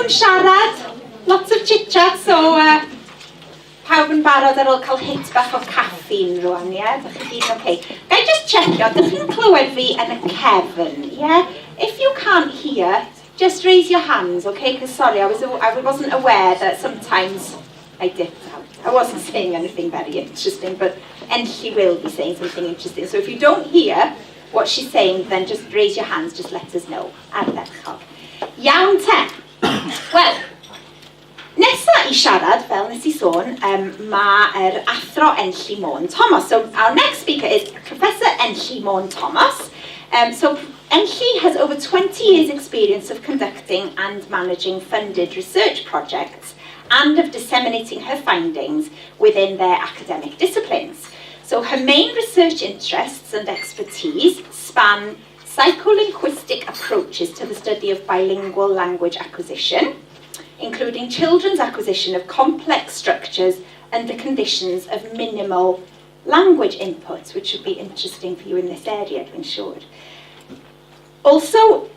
siarad, lots of chit-chat, so pawb yn barod ar ôl cael hit bach o caffeine rwan, ie? Dych chi gyd okay? Ga I just checkio, dych chi'n clywed fi yn y cefn, yeah? If you can't hear, just raise your hands, okay? Because sorry, I wasn't aware that sometimes I dipped out. I wasn't saying anything very interesting, but Enlli will be saying something interesting. So if you don't hear what she's saying, then just raise your hands, just let us know. Ardderchog. Iawn te. Wel, nesa I siarad, fel nes I sôn, mae'r athro Enlli Môn Thomas. So our next speaker is Professor Enlli Môn Thomas. So Enlli has over 20 years' experience of conducting and managing funded research projects and of disseminating her findings within their academic disciplines. So her main research interests and expertise span psycholinguistic approaches to the study of bilingual language acquisition, including children's acquisition of complex structures under conditions of minimal language inputs, which would be interesting for you in this area, I'm sure. Also,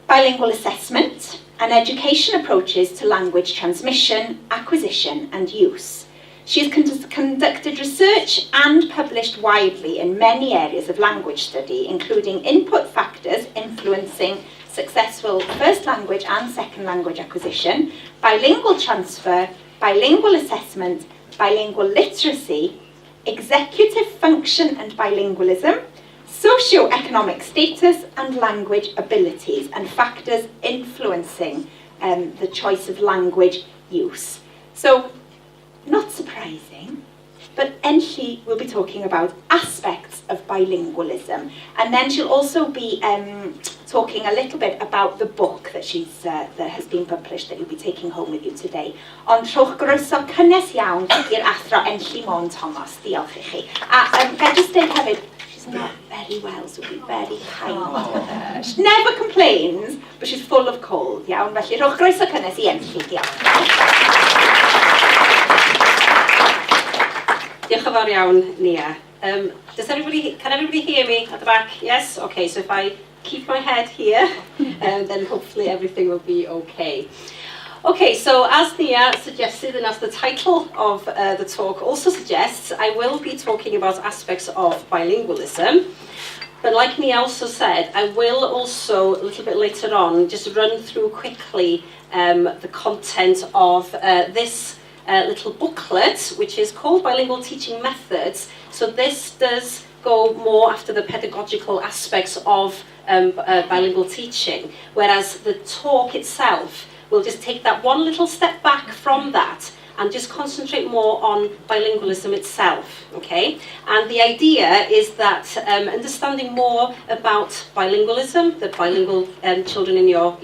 bilingual assessment and education approaches to language transmission, acquisition and use. She has conducted research and published widely in many areas of language study, including input factors influencing successful first language and second language acquisition, bilingual transfer, bilingual assessment, bilingual literacy, executive function and bilingualism, socio-economic status and language abilities, and factors influencing the choice of language use. So, not surprising, but Enlli will be talking about aspects of bilingualism, and then she'll also be talking a little bit about the book that that has been published that you'll be taking home with you today. Ond rhowch groeso cynnes iawn i'r athro Enlli Môn Thomas. Diolch I chi. A ga I just say hefyd, she's not very well, so be very kind with her. She never complains, but she's full of cold, iawn. Felly rhowch groeso cynnes I Enlli. Diolch. Diolch yn fawr iawn, Nia. Can everybody hear me at the back? Yes? Okay, so if I keep my head here, then hopefully everything will be okay. Okay, so as Nia suggested, and as the title of the talk also suggests, I will be talking about aspects of bilingualism. But like Nia also said, I will also, a little bit later on, just run through quickly the content of this little booklet, which is called Bilingual Teaching Methods. So this does go more after the pedagogical aspects of bilingual teaching, whereas the talk itself will just take that one little step back from that and just concentrate more on bilingualism itself, okay? And the idea is that understanding more about bilingualism, the bilingual children in your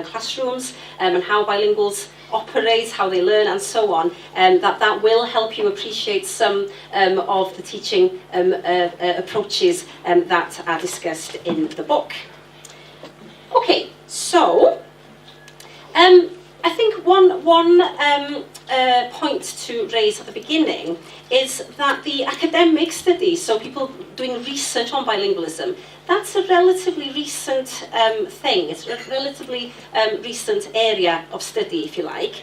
classrooms, and how bilinguals operate, how they learn, and so on, that will help you appreciate some of the teaching approaches that are discussed in the book. Okay, so I think one point to raise at the beginning is that the academic studies, so people doing research on bilingualism, that's a relatively recent thing. It's a relatively recent area of study, if you like.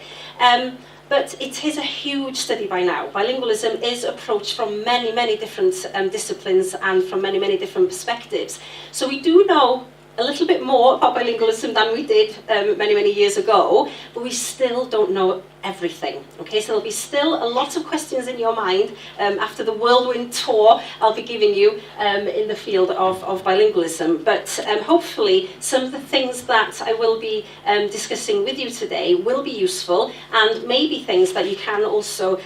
But it is a huge study by now. Bilingualism is approached from many, many different disciplines and from many, many different perspectives. So we do know a little bit more about bilingualism than we did many, many years ago, but we still don't know everything. Okay, so there'll be still a lot of questions in your mind after the whirlwind tour I'll be giving you in the field of bilingualism. But hopefully some of the things that I will be discussing with you today will be useful, and maybe things that you can also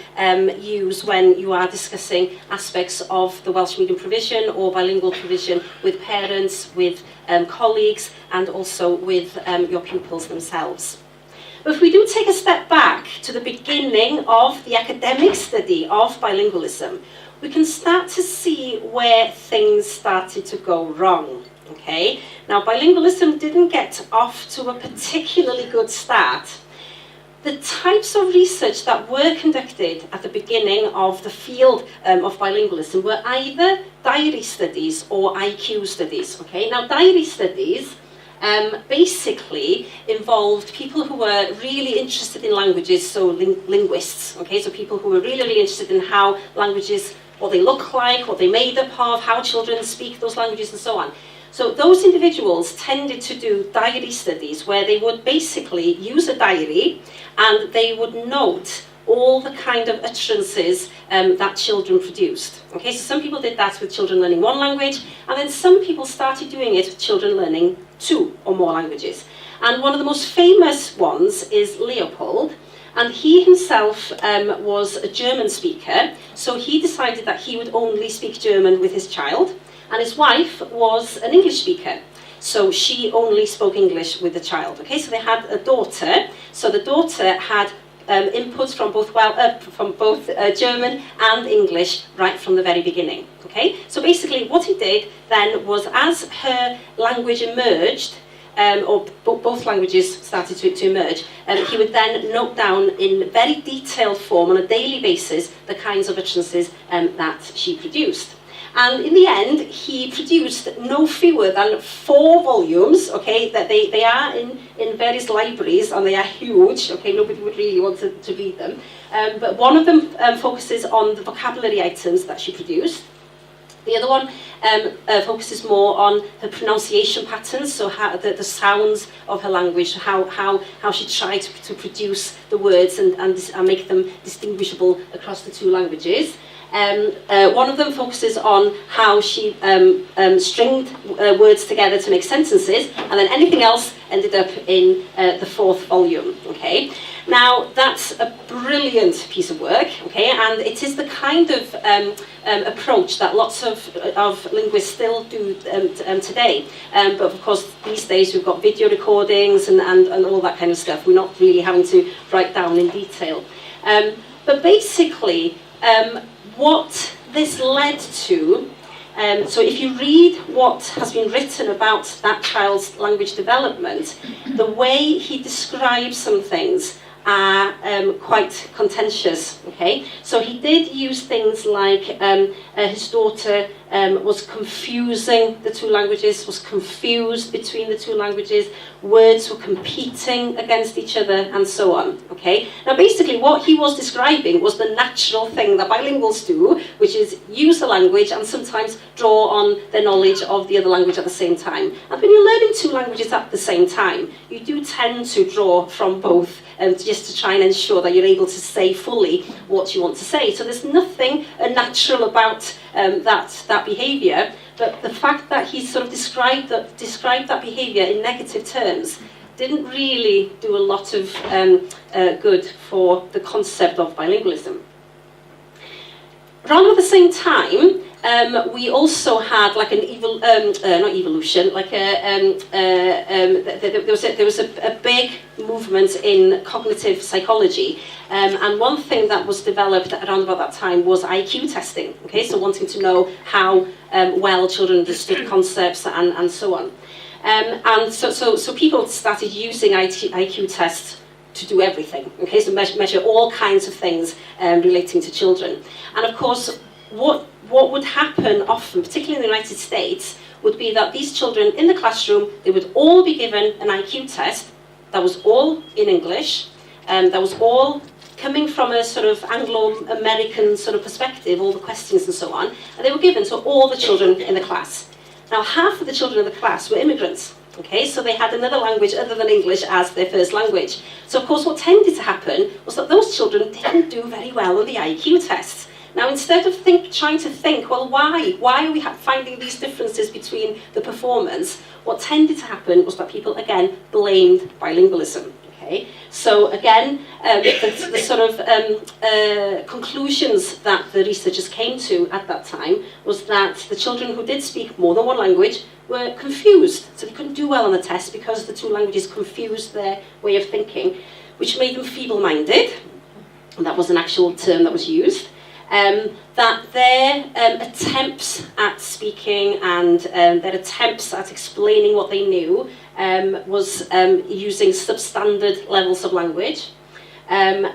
use when you are discussing aspects of the Welsh medium provision or bilingual provision with parents, with colleagues, and also with your pupils themselves. But if we do take a step back to the beginning of the academic study of bilingualism, we can start to see where things started to go wrong. Okay? Now, bilingualism didn't get off to a particularly good start. The types of research that were conducted at the beginning of the field of bilingualism were either diary studies or IQ studies. Okay? Now, diary studies basically involved people who were really interested in languages, so linguists, okay, so people who were really, really interested in how languages, what they look like, what they're made up of, how children speak those languages and so on. So those individuals tended to do diary studies where they would basically use a diary and they would note all the kind of utterances that children produced. Okay, so some people did that with children learning one language, and then some people started doing it with children learning 2 or more languages. And one of the most famous ones is Leopold, and he himself was a German speaker, so he decided that he would only speak German with his child, and his wife was an English speaker. So she only spoke English with the child. Okay, so they had a daughter, so the daughter had inputs from both German and English right from the very beginning. Okay, so basically what he did then was, as her language emerged, or both languages started to emerge, he would then note down in very detailed form on a daily basis the kinds of utterances that she produced. And in the end, he produced no fewer than 4 volumes, okay, that they are in various libraries, and they are huge, okay, nobody would really want to read them. But one of them focuses on the vocabulary items that she produced. The other one focuses more on her pronunciation patterns, so how the sounds of her language, how she tried to produce the words and make them distinguishable across the 2 languages. One of them focuses on how she stringed words together to make sentences, and then anything else ended up in the 4th volume. Okay, now that's a brilliant piece of work. Okay, and it is the kind of approach that lots of linguists still do today. But of course, these days we've got video recordings and all that kind of stuff. We're not really having to write down in detail. But basically, what this led to, so if you read what has been written about that child's language development, the way he describes some things are quite contentious. Okay, so he did use things like his daughter was confusing the 2 languages, was confused between the 2 languages, words were competing against each other, and so on. Okay, now basically what he was describing was the natural thing that bilinguals do, which is use a language and sometimes draw on their knowledge of the other language at the same time. And when you're learning 2 languages at the same time, you do tend to draw from both, just to try and ensure that you're able to say fully what you want to say. So there's nothing unnatural about that behaviour, but the fact that he sort of described that behaviour in negative terms didn't really do a lot of good for the concept of bilingualism. Around at the same time, we also had like an not evolution, like there was a big movement in cognitive psychology, and one thing that was developed around about that time was IQ testing. Okay, so wanting to know how well children understood concepts and so on, and so people started using IQ tests to do everything. Okay, so measure all kinds of things relating to children, and of course what would happen often, particularly in the United States, would be that these children in the classroom, they would all be given an IQ test that was all in English, that was all coming from a sort of Anglo-American sort of perspective, all the questions and so on, and they were given to all the children in the class. Now, half of the children in the class were immigrants. Okay, so they had another language other than English as their first language. So of course what tended to happen was that those children didn't do very well on the IQ tests. Now, instead of trying to think, well, why are we finding these differences between the performance, what tended to happen was that people, again, blamed bilingualism. Okay? So, again, the sort of conclusions that the researchers came to at that time was that the children who did speak more than one language were confused. So they couldn't do well on the test because the 2 languages confused their way of thinking, which made them feeble-minded. And that was an actual term that was used. That their attempts at speaking and their attempts at explaining what they knew was using substandard levels of language, and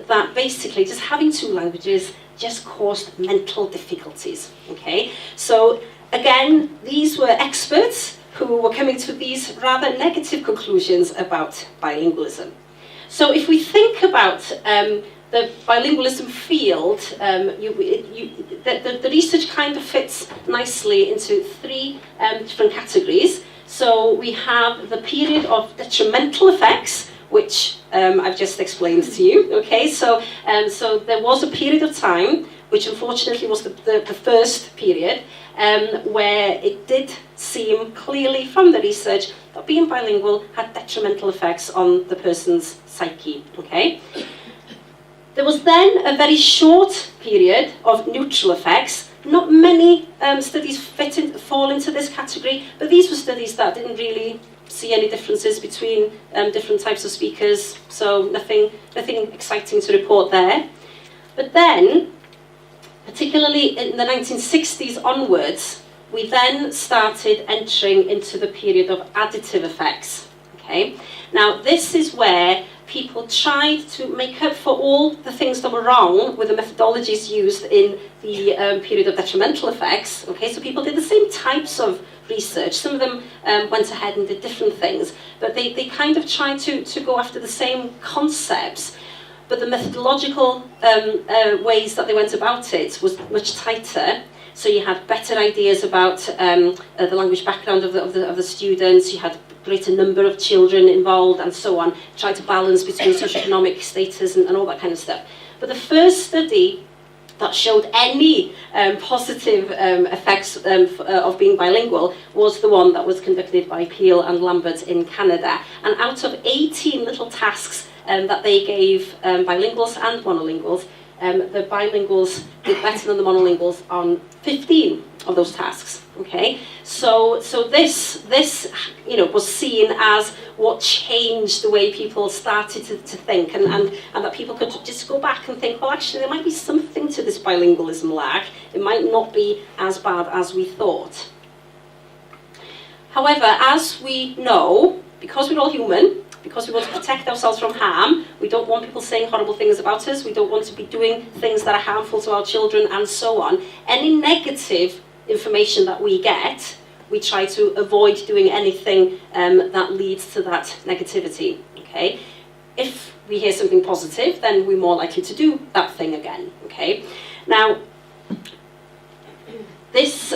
that basically just having 2 languages just caused mental difficulties. Okay, so again, these were experts who were coming to these rather negative conclusions about bilingualism. So if we think about the bilingualism field, the research kind of fits nicely into three different categories. So we have the period of detrimental effects, which I've just explained to you. Okay, so there was a period of time, which unfortunately was the first period, where it did seem clearly from the research that being bilingual had detrimental effects on the person's psyche. Okay. There was then a very short period of neutral effects. Not many studies fall into this category, but these were studies that didn't really see any differences between different types of speakers, so nothing exciting to report there. But then, particularly in the 1960s onwards, we then started entering into the period of additive effects. Okay? Now, this is where people tried to make up for all the things that were wrong with the methodologies used in the period of detrimental effects. Okay, so people did the same types of research. Some of them went ahead and did different things, but they kind of tried to go after the same concepts, but the methodological ways that they went about it was much tighter. So you had better ideas about the language background of the students, you had greater number of children involved and so on, try to balance between socioeconomic status and all that kind of stuff. But the first study that showed any positive effects of being bilingual was the one that was conducted by Peel and Lambert in Canada. And out of 18 little tasks that they gave bilinguals and monolinguals, the bilinguals did better than the monolinguals on 15 of those tasks. Okay, so this was seen as what changed the way people started to think, and that people could just go back and think, well, actually, there might be something to this bilingualism lag. It might not be as bad as we thought. However, as we know, because we're all human, because we want to protect ourselves from harm, we don't want people saying horrible things about us, we don't want to be doing things that are harmful to our children and so on. Any negative information that we get, we try to avoid doing anything that leads to that negativity. Okay? If we hear something positive, then we're more likely to do that thing again. Okay? Now, this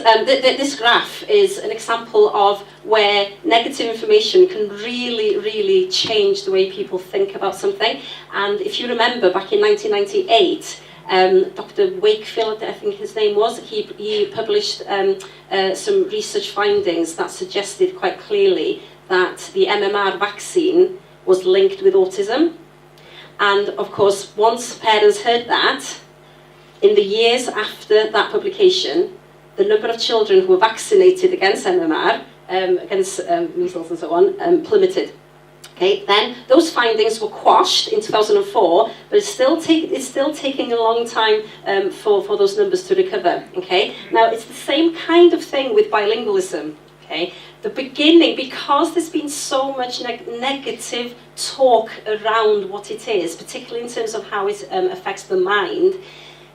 graph is an example of where negative information can really, really change the way people think about something. And if you remember, back in 1998, Dr. Wakefield, I think his name was, he published some research findings that suggested quite clearly that the MMR vaccine was linked with autism. And of course, once parents heard that, in the years after that publication, the number of children who were vaccinated against MMR, against measles and so on, plummeted. Okay, then those findings were quashed in 2004, but it's still taking a long time for those numbers to recover. Okay, now it's the same kind of thing with bilingualism. Okay, the beginning, because there's been so much negative talk around what it is, particularly in terms of how it affects the mind,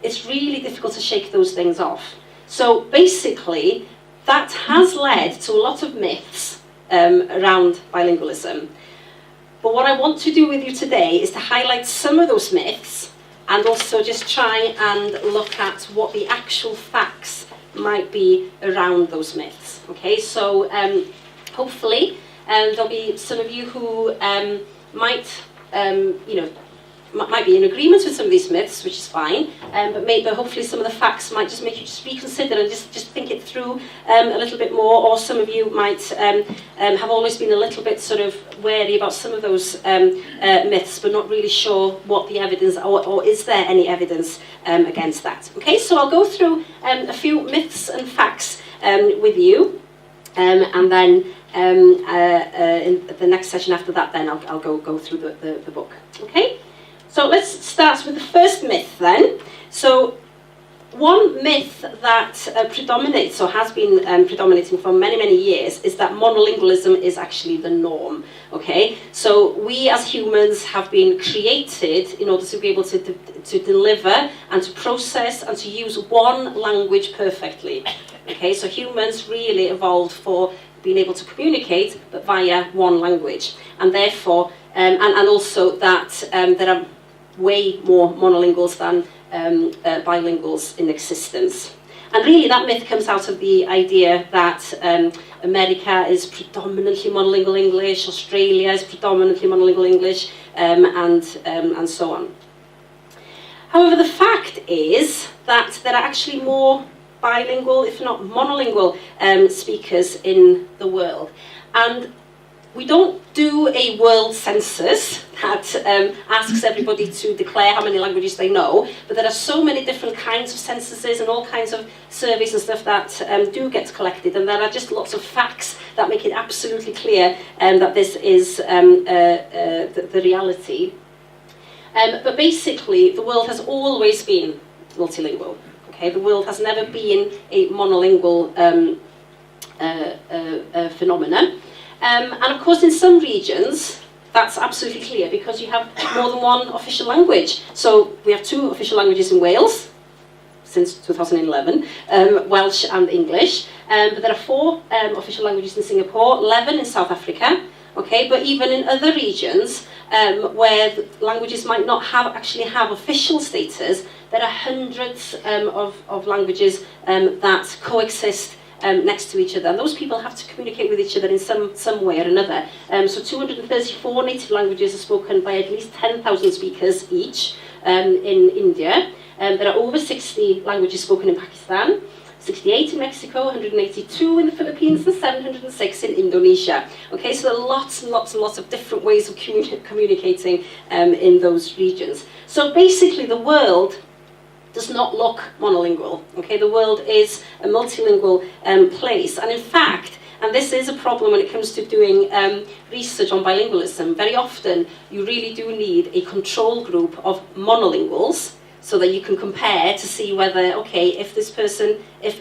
it's really difficult to shake those things off. So basically, that has led to a lot of myths around bilingualism. But what I want to do with you today is to highlight some of those myths and also just try and look at what the actual facts might be around those myths. Okay, so hopefully there'll be some of you who might be in agreement with some of these myths, which is fine, but hopefully some of the facts might just make you just reconsider and just think it through a little bit more, or some of you might have always been a little bit sort of wary about some of those myths, but not really sure what the evidence, or is there any evidence against that. Okay, so I'll go through a few myths and facts with you, and then in the next session after that, then I'll go through the book. Okay? So let's start with the first myth then. So one myth that predominates, or has been predominating for many, many years, is that monolingualism is actually the norm. Okay, so we as humans have been created in order to be able to deliver and to process and to use one language perfectly. Okay, so humans really evolved for being able to communicate, but via one language. And therefore, and also that there are way more monolinguals than bilinguals in existence. And really that myth comes out of the idea that America is predominantly monolingual English, Australia is predominantly monolingual English, and so on. However, the fact is that there are actually more bilingual, if not monolingual, speakers in the world. And we don't do a world census that asks everybody to declare how many languages they know, but there are so many different kinds of censuses and all kinds of surveys and stuff that do get collected, and there are just lots of facts that make it absolutely clear that this is the reality. But basically, the world has always been multilingual. Okay, the world has never been a monolingual phenomenon. And of course, in some regions, that's absolutely clear because you have more than one official language. So we have 2 official languages in Wales since 2011, Welsh and English. But there are 4 official languages in Singapore, 11 in South Africa. Okay, but even in other regions where the languages might not actually have official status, there are hundreds of languages that coexist next to each other, and those people have to communicate with each other in some way or another. So 234 native languages are spoken by at least 10,000 speakers each in India. There are over 60 languages spoken in Pakistan, 68 in Mexico, 182 in the Philippines, and 706 in Indonesia. Okay, so there are lots and lots and lots of different ways of communicating in those regions. So basically the world does not look monolingual. Okay, the world is a multilingual place, and in fact, and this is a problem when it comes to doing research on bilingualism, very often you really do need a control group of monolinguals so that you can compare to see whether, okay, if this person, if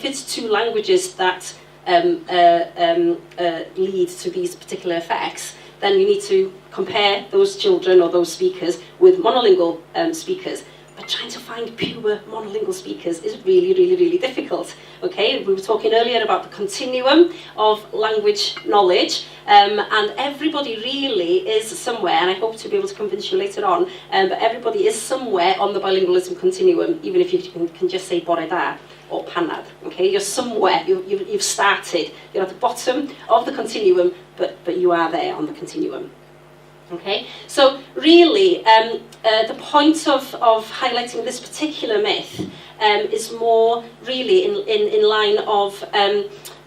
it's 2 languages that lead to these particular effects, then you need to compare those children or those speakers with monolingual speakers. But trying to find pure monolingual speakers is really, really, really difficult. Okay, we were talking earlier about the continuum of language knowledge, and everybody really is somewhere, and I hope to be able to convince you later on, but everybody is somewhere on the bilingualism continuum, even if you can just say bore da or panad. Okay, you're somewhere, you've started, you're at the bottom of the continuum, but you are there on the continuum. Okay, so really the point of highlighting this particular myth is more really in line of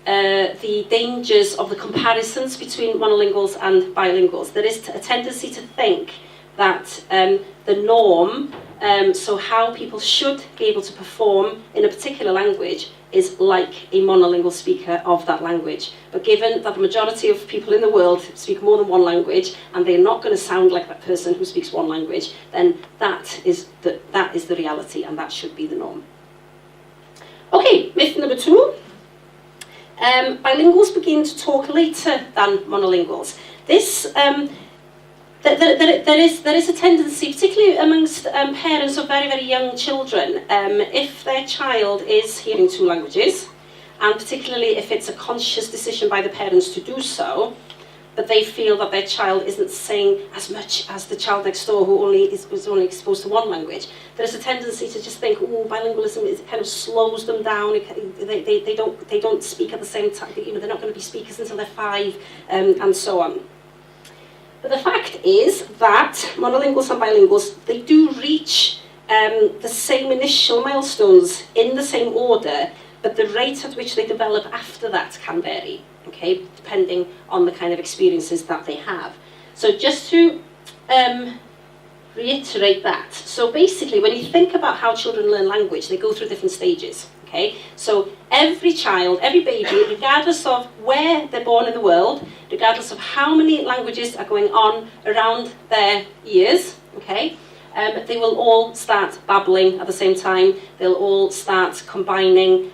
the dangers of the comparisons between monolinguals and bilinguals. There is a tendency to think that the norm, so how people should be able to perform in a particular language, is like a monolingual speaker of that language. But given that the majority of people in the world speak more than one language, and they're not going to sound like that person who speaks one language, then that is the reality, and that should be the norm. Okay, myth number 2. Bilinguals begin to talk later than monolinguals. This there is a tendency, particularly amongst parents of very, very young children, if their child is hearing 2 languages, and particularly if it's a conscious decision by the parents to do so, but they feel that their child isn't saying as much as the child next door who was only exposed to 1 language. There's a tendency to just think, oh, bilingualism kind of slows them down. They don't speak at the same time. You know, they're not going to be speakers until they're 5, and so on. But the fact is that monolinguals and bilinguals, they do reach the same initial milestones in the same order, but the rate at which they develop after that can vary, okay, depending on the kind of experiences that they have. So just to reiterate that, so basically when you think about how children learn language, they go through different stages. Okay, so every child, every baby, regardless of where they're born in the world, regardless of how many languages are going on around their ears, okay, they will all start babbling at the same time. They'll all start combining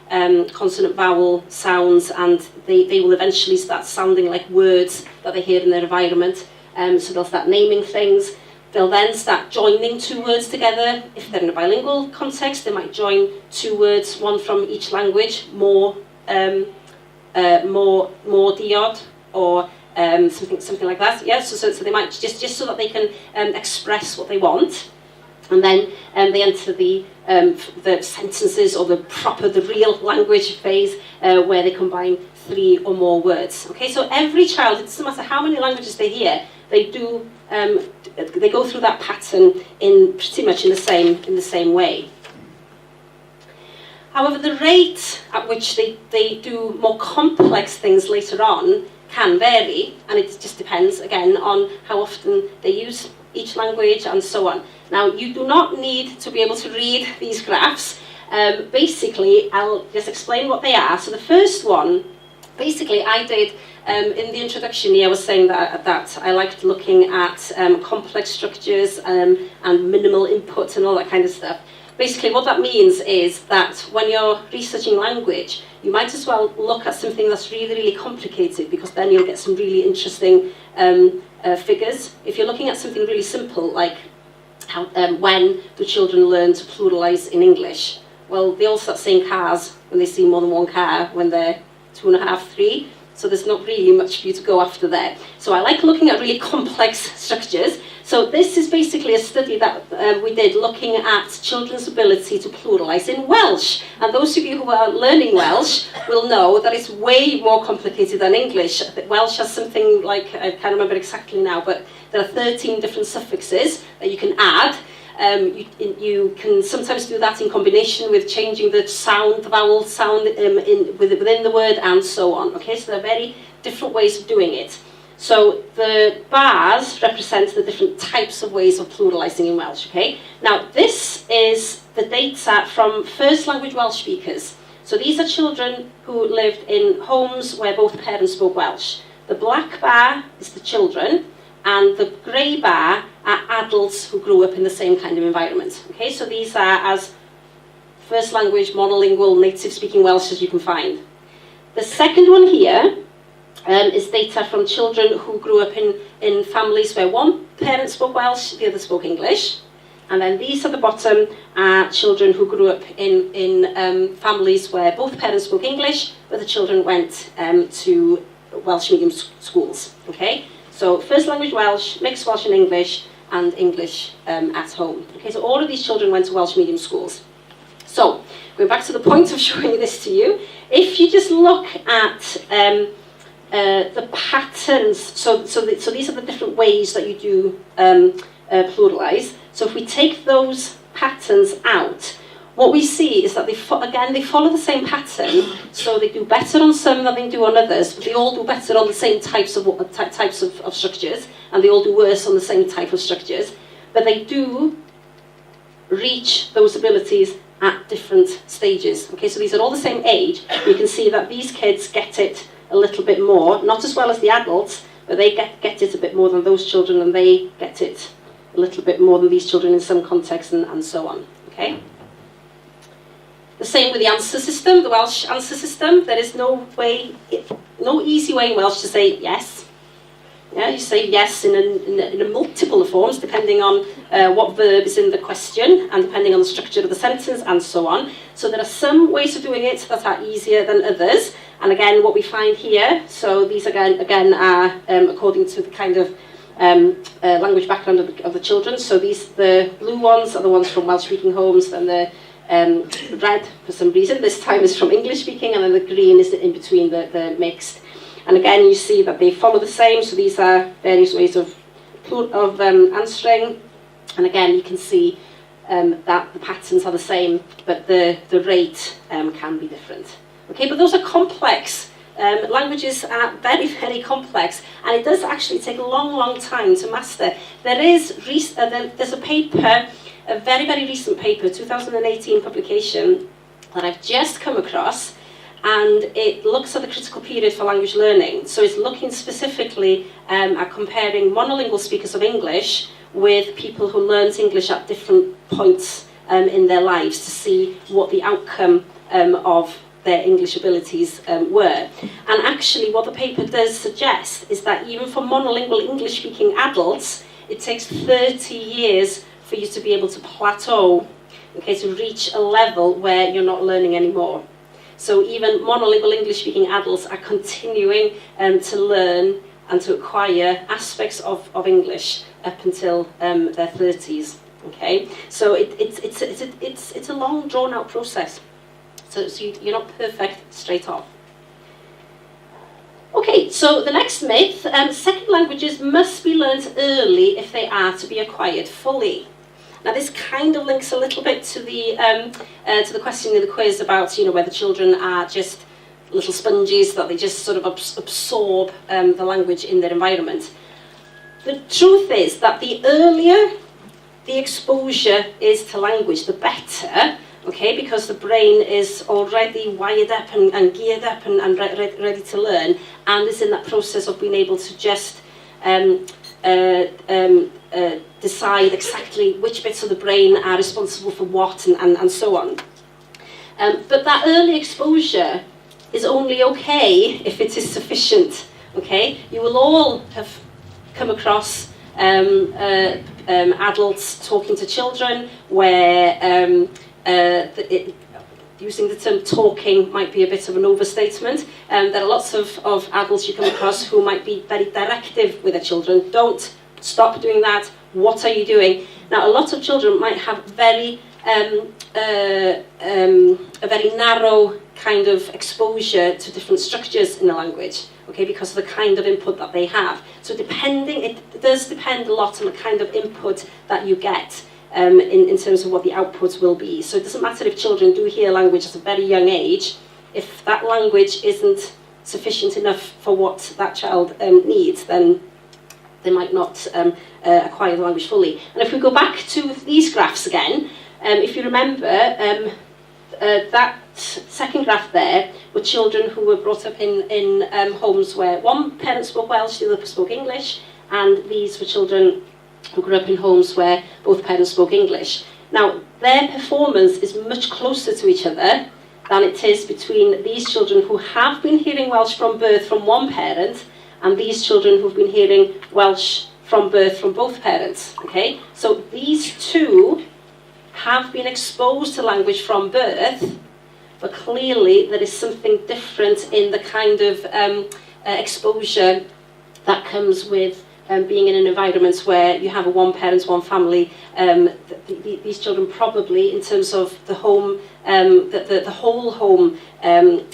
consonant-vowel sounds, and they will eventually start sounding like words that they hear in their environment. So they'll start naming things. They'll then start joining 2 words together. If they're in a bilingual context, they might join 2 words, one from each language, more more diod or something like that. Yeah, so they might just so that they can express what they want, and then they enter the sentences or the real language phase where they combine 3 or more words. Okay, so every child, it doesn't matter how many languages they hear, they do they go through that pattern in pretty much in the same way. However, the rate at which they do more complex things later on can vary, and it just depends, again, on how often they use each language and so on. Now, you do not need to be able to read these graphs. Basically, I'll just explain what they are. So the first one, basically, I did, in the introduction here, I was saying that I liked looking at complex structures and minimal input and all that kind of stuff. Basically, what that means is that when you're researching language, you might as well look at something that's really, really complicated, because then you'll get some really interesting figures. If you're looking at something really simple, like how, when do children learn to pluralise in English? Well, they all start saying cars when they see more than one car when they're 2.5, 3. So there's not really much for you to go after there. So I like looking at really complex structures. So this is basically a study that we did looking at children's ability to pluralise in Welsh. And those of you who are learning Welsh will know that it's way more complicated than English. Welsh has something like, I can't remember exactly now, but there are 13 different suffixes that you can add. You can sometimes do that in combination with changing the sound, the vowel sound within the word, and so on. Okay, so there are very different ways of doing it. So the bars represent the different types of ways of pluralising in Welsh. Okay, now this is the data from first language Welsh speakers. So these are children who lived in homes where both parents spoke Welsh. The black bar is the children, and the grey bar are adults who grew up in the same kind of environment. Okay, so these are as first language, monolingual, native speaking Welsh as you can find. The second one here is data from children who grew up in families where one parent spoke Welsh, the other spoke English. And then these at the bottom are children who grew up in families where both parents spoke English, but the children went to Welsh medium schools. Okay? So first language Welsh, mixed Welsh and English at home. Okay, so all of these children went to Welsh medium schools. So, going back to the point of showing this to you, if you just look at the patterns, so these are the different ways that you do pluralise. So if we take those patterns out, what we see is that they follow the same pattern, so they do better on some than they do on others, but they all do better on the same types of structures, and they all do worse on the same type of structures, but they do reach those abilities at different stages. Okay, so these are all the same age. You can see that these kids get it a little bit more, not as well as the adults, but they get it a bit more than those children, and they get it a little bit more than these children in some contexts, and so on. Okay. The same with the answer system, the Welsh answer system. There is no easy way in Welsh to say yes. Yeah, you say yes in a multiple of forms, depending on what verb is in the question, and depending on the structure of the sentence, and so on. So there are some ways of doing it that are easier than others. And again, what we find here, so these again are according to the kind of language background of the children. So the blue ones are the ones from Welsh-speaking homes, and the red, for some reason, this time is from English-speaking, and then the green is in between the mixed. And again, you see that they follow the same, so these are various ways of answering. And again, you can see that the patterns are the same, but the rate can be different. Okay, but those are complex. Languages are very, very complex, and it does actually take a long time to master. There's a paper, a very, very recent paper, 2018 publication, that I've just come across, and it looks at the critical period for language learning. So it's looking specifically at comparing monolingual speakers of English with people who learned English at different points in their lives to see what the outcome of their English abilities were. And actually what the paper does suggest is that even for monolingual English-speaking adults, it takes 30 years for you to be able to plateau, okay, to reach a level where you're not learning anymore. So even monolingual English-speaking adults are continuing to learn and to acquire aspects of English up until their 30s. Okay, so it's a long, drawn-out process. So you're not perfect straight off. Okay, so the next myth: second languages must be learnt early if they are to be acquired fully. Now, this kind of links a little bit to the question in the quiz about, you know, whether children are just little sponges, that they just sort of absorb the language in their environment. The truth is that the earlier the exposure is to language, the better, okay, because the brain is already wired up and geared up and ready to learn, and is in that process of being able to just decide exactly which bits of the brain are responsible for what and so on. But that early exposure is only okay if it is sufficient. Okay, you will all have come across adults talking to children where using the term talking might be a bit of an overstatement. There are lots of adults you come across who might be very directive with their children. Don't stop doing that. What are you doing? Now, a lot of children might have a very narrow kind of exposure to different structures in the language, okay, because of the kind of input that they have. So it does depend a lot on the kind of input that you get in terms of what the output will be. So it doesn't matter if children do hear language at a very young age, if that language isn't sufficient enough for what that child needs, then they might not acquire the language fully. And if we go back to these graphs again, if you remember, that second graph there were children who were brought up in homes where one parent spoke Welsh, the other spoke English, and these were children who grew up in homes where both parents spoke English. Now, their performance is much closer to each other than it is between these children who have been hearing Welsh from birth from one parent and these children who've been hearing Welsh from birth from both parents. Okay, so these two have been exposed to language from birth, but clearly there is something different in the kind of exposure that comes with being in an environment where you have a one parent, one family. These children probably, in terms of the home, the whole home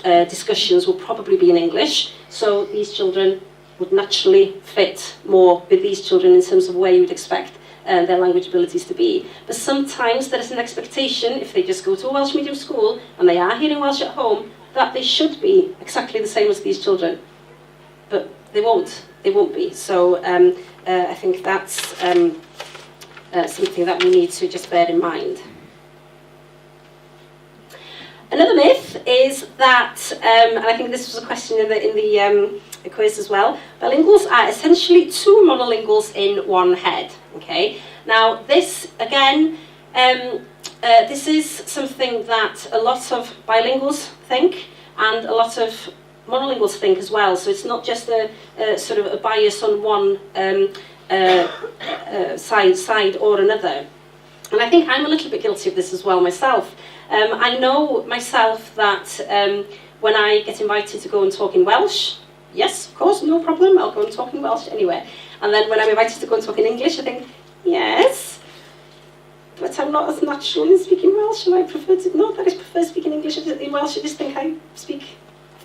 discussions will probably be in English. So these children would naturally fit more with these children in terms of where you would expect their language abilities to be. But sometimes there is an expectation, if they just go to a Welsh medium school and they are hearing Welsh at home, that they should be exactly the same as these children. But they won't. They won't be. So I think that's something that we need to just bear in mind. Another myth is that, and I think this was a question in the quiz as well, bilinguals are essentially two monolinguals in one head. Okay. Now this again, this is something that a lot of bilinguals think, and a lot of monolinguals think as well. So it's not just a sort of a bias on one side or another. And I think I'm a little bit guilty of this as well myself. I know myself that when I get invited to go and talk in Welsh, yes, of course, no problem, I'll go and talk in Welsh anywhere. And then when I'm invited to go and talk in English, I think, yes, but I'm not as natural in speaking Welsh, and I prefer speaking English in Welsh. I just think I speak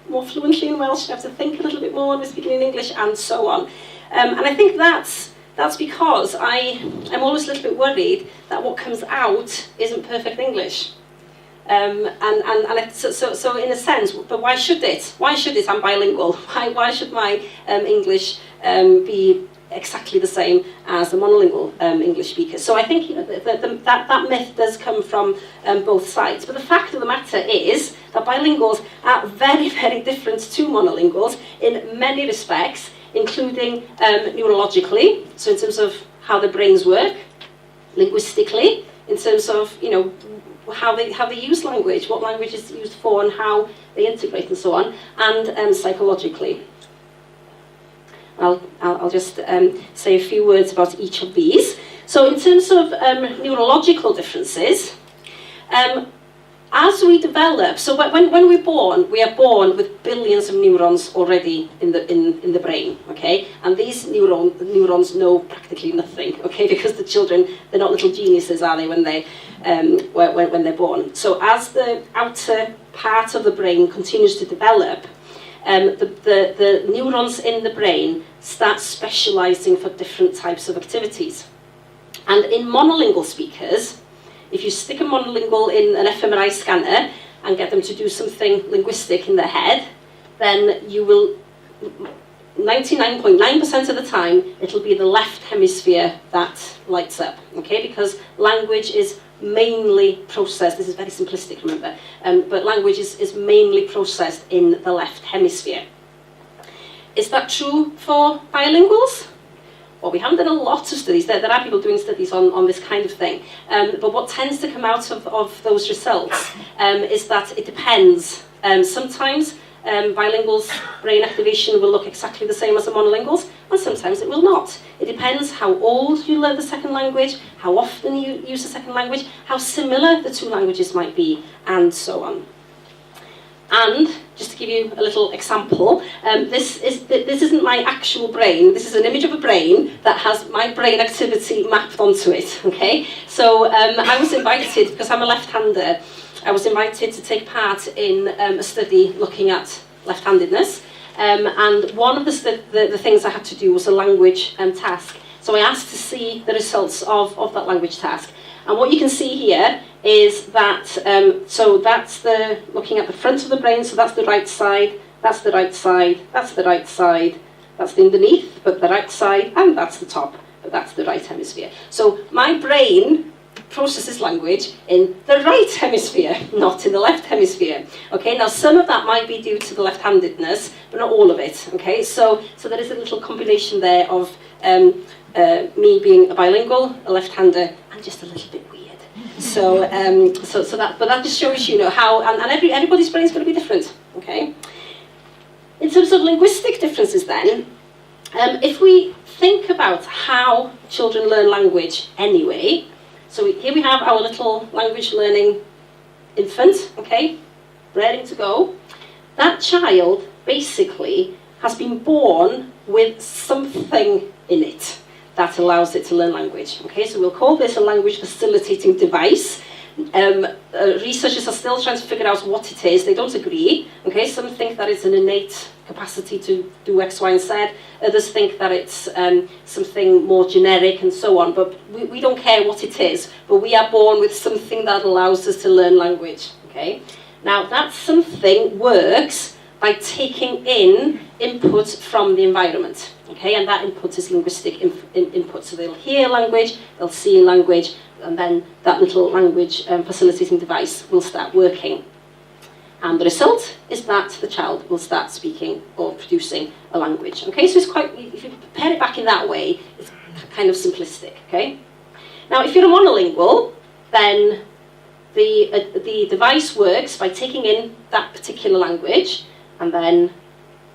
more fluently in Welsh, I have to think a little bit more when we're speaking in English, and so on. And I think that's because I'm always a little bit worried that what comes out isn't perfect English. So in a sense, but why should it? Why should it? I'm bilingual. Why should my English be exactly the same as a monolingual English speaker? So I think that myth does come from both sides. But the fact of the matter is that bilinguals are very, very different to monolinguals in many respects, including neurologically, so in terms of how their brains work, linguistically, in terms of, you know, how they use language, what language is used for, and how they integrate and so on, and psychologically. I'll just say a few words about each of these. So in terms of neurological differences, as we develop, so when we're born, we are born with billions of neurons already in the brain, okay? And these neurons know practically nothing, okay? Because the children, they're not little geniuses, are they, when they're born? So as the outer part of the brain continues to develop, the neurons in the brain start specializing for different types of activities. And in monolingual speakers, if you stick a monolingual in an fMRI scanner and get them to do something linguistic in their head, then you will, 99.9% of the time, it'll be the left hemisphere that lights up, okay? Because language is mainly processed, this is very simplistic, remember, but language is mainly processed in the left hemisphere. Is that true for bilinguals? Well, we haven't done a lot of studies. There are people doing studies on this kind of thing. But what tends to come out of those results is that it depends. Sometimes bilinguals' brain activation will look exactly the same as the monolinguals, and sometimes it will not. It depends how old you learn the second language, how often you use the second language, how similar the two languages might be, and so on. And just to give you a little example, this isn't my actual brain. This is an image of a brain that has my brain activity mapped onto it. Okay, so I was invited, because I'm a left-hander, I was invited to take part in a study looking at left-handedness, and one of the things I had to do was a language task. So I asked to see the results of that language task. And what you can see here is that, so that's looking at the front of the brain, so that's the right side, that's the right side, that's the right side, that's the underneath, but the right side, and that's the top, but that's the right hemisphere. So my brain processes language in the right hemisphere, not in the left hemisphere. Okay, now some of that might be due to the left-handedness, but not all of it. Okay, so there is a little combination there of me being a bilingual, a left-hander, and just a little bit weird. So that just shows you, how, and everybody's brain is going to be different. Okay. In terms of linguistic differences, then, if we think about how children learn language anyway, so here we have our little language learning infant, okay, ready to go. That child basically has been born with something in it that allows it to learn language. Okay, so we'll call this a language facilitating device. Researchers are still trying to figure out what it is. They don't agree. Okay, some think that it's an innate capacity to do X, Y, and Z. Others think that it's something more generic and so on. But we don't care what it is. But we are born with something that allows us to learn language. Okay, now that something works by taking in input from the environment. Okay, and that input is linguistic input. So they'll hear language, they'll see language, and then that little language facilitating device will start working. And the result is that the child will start speaking or producing a language. Okay, so it's quite, if you prepare it back in that way, it's kind of simplistic. Okay. Now, if you're a monolingual, then the device works by taking in that particular language, and then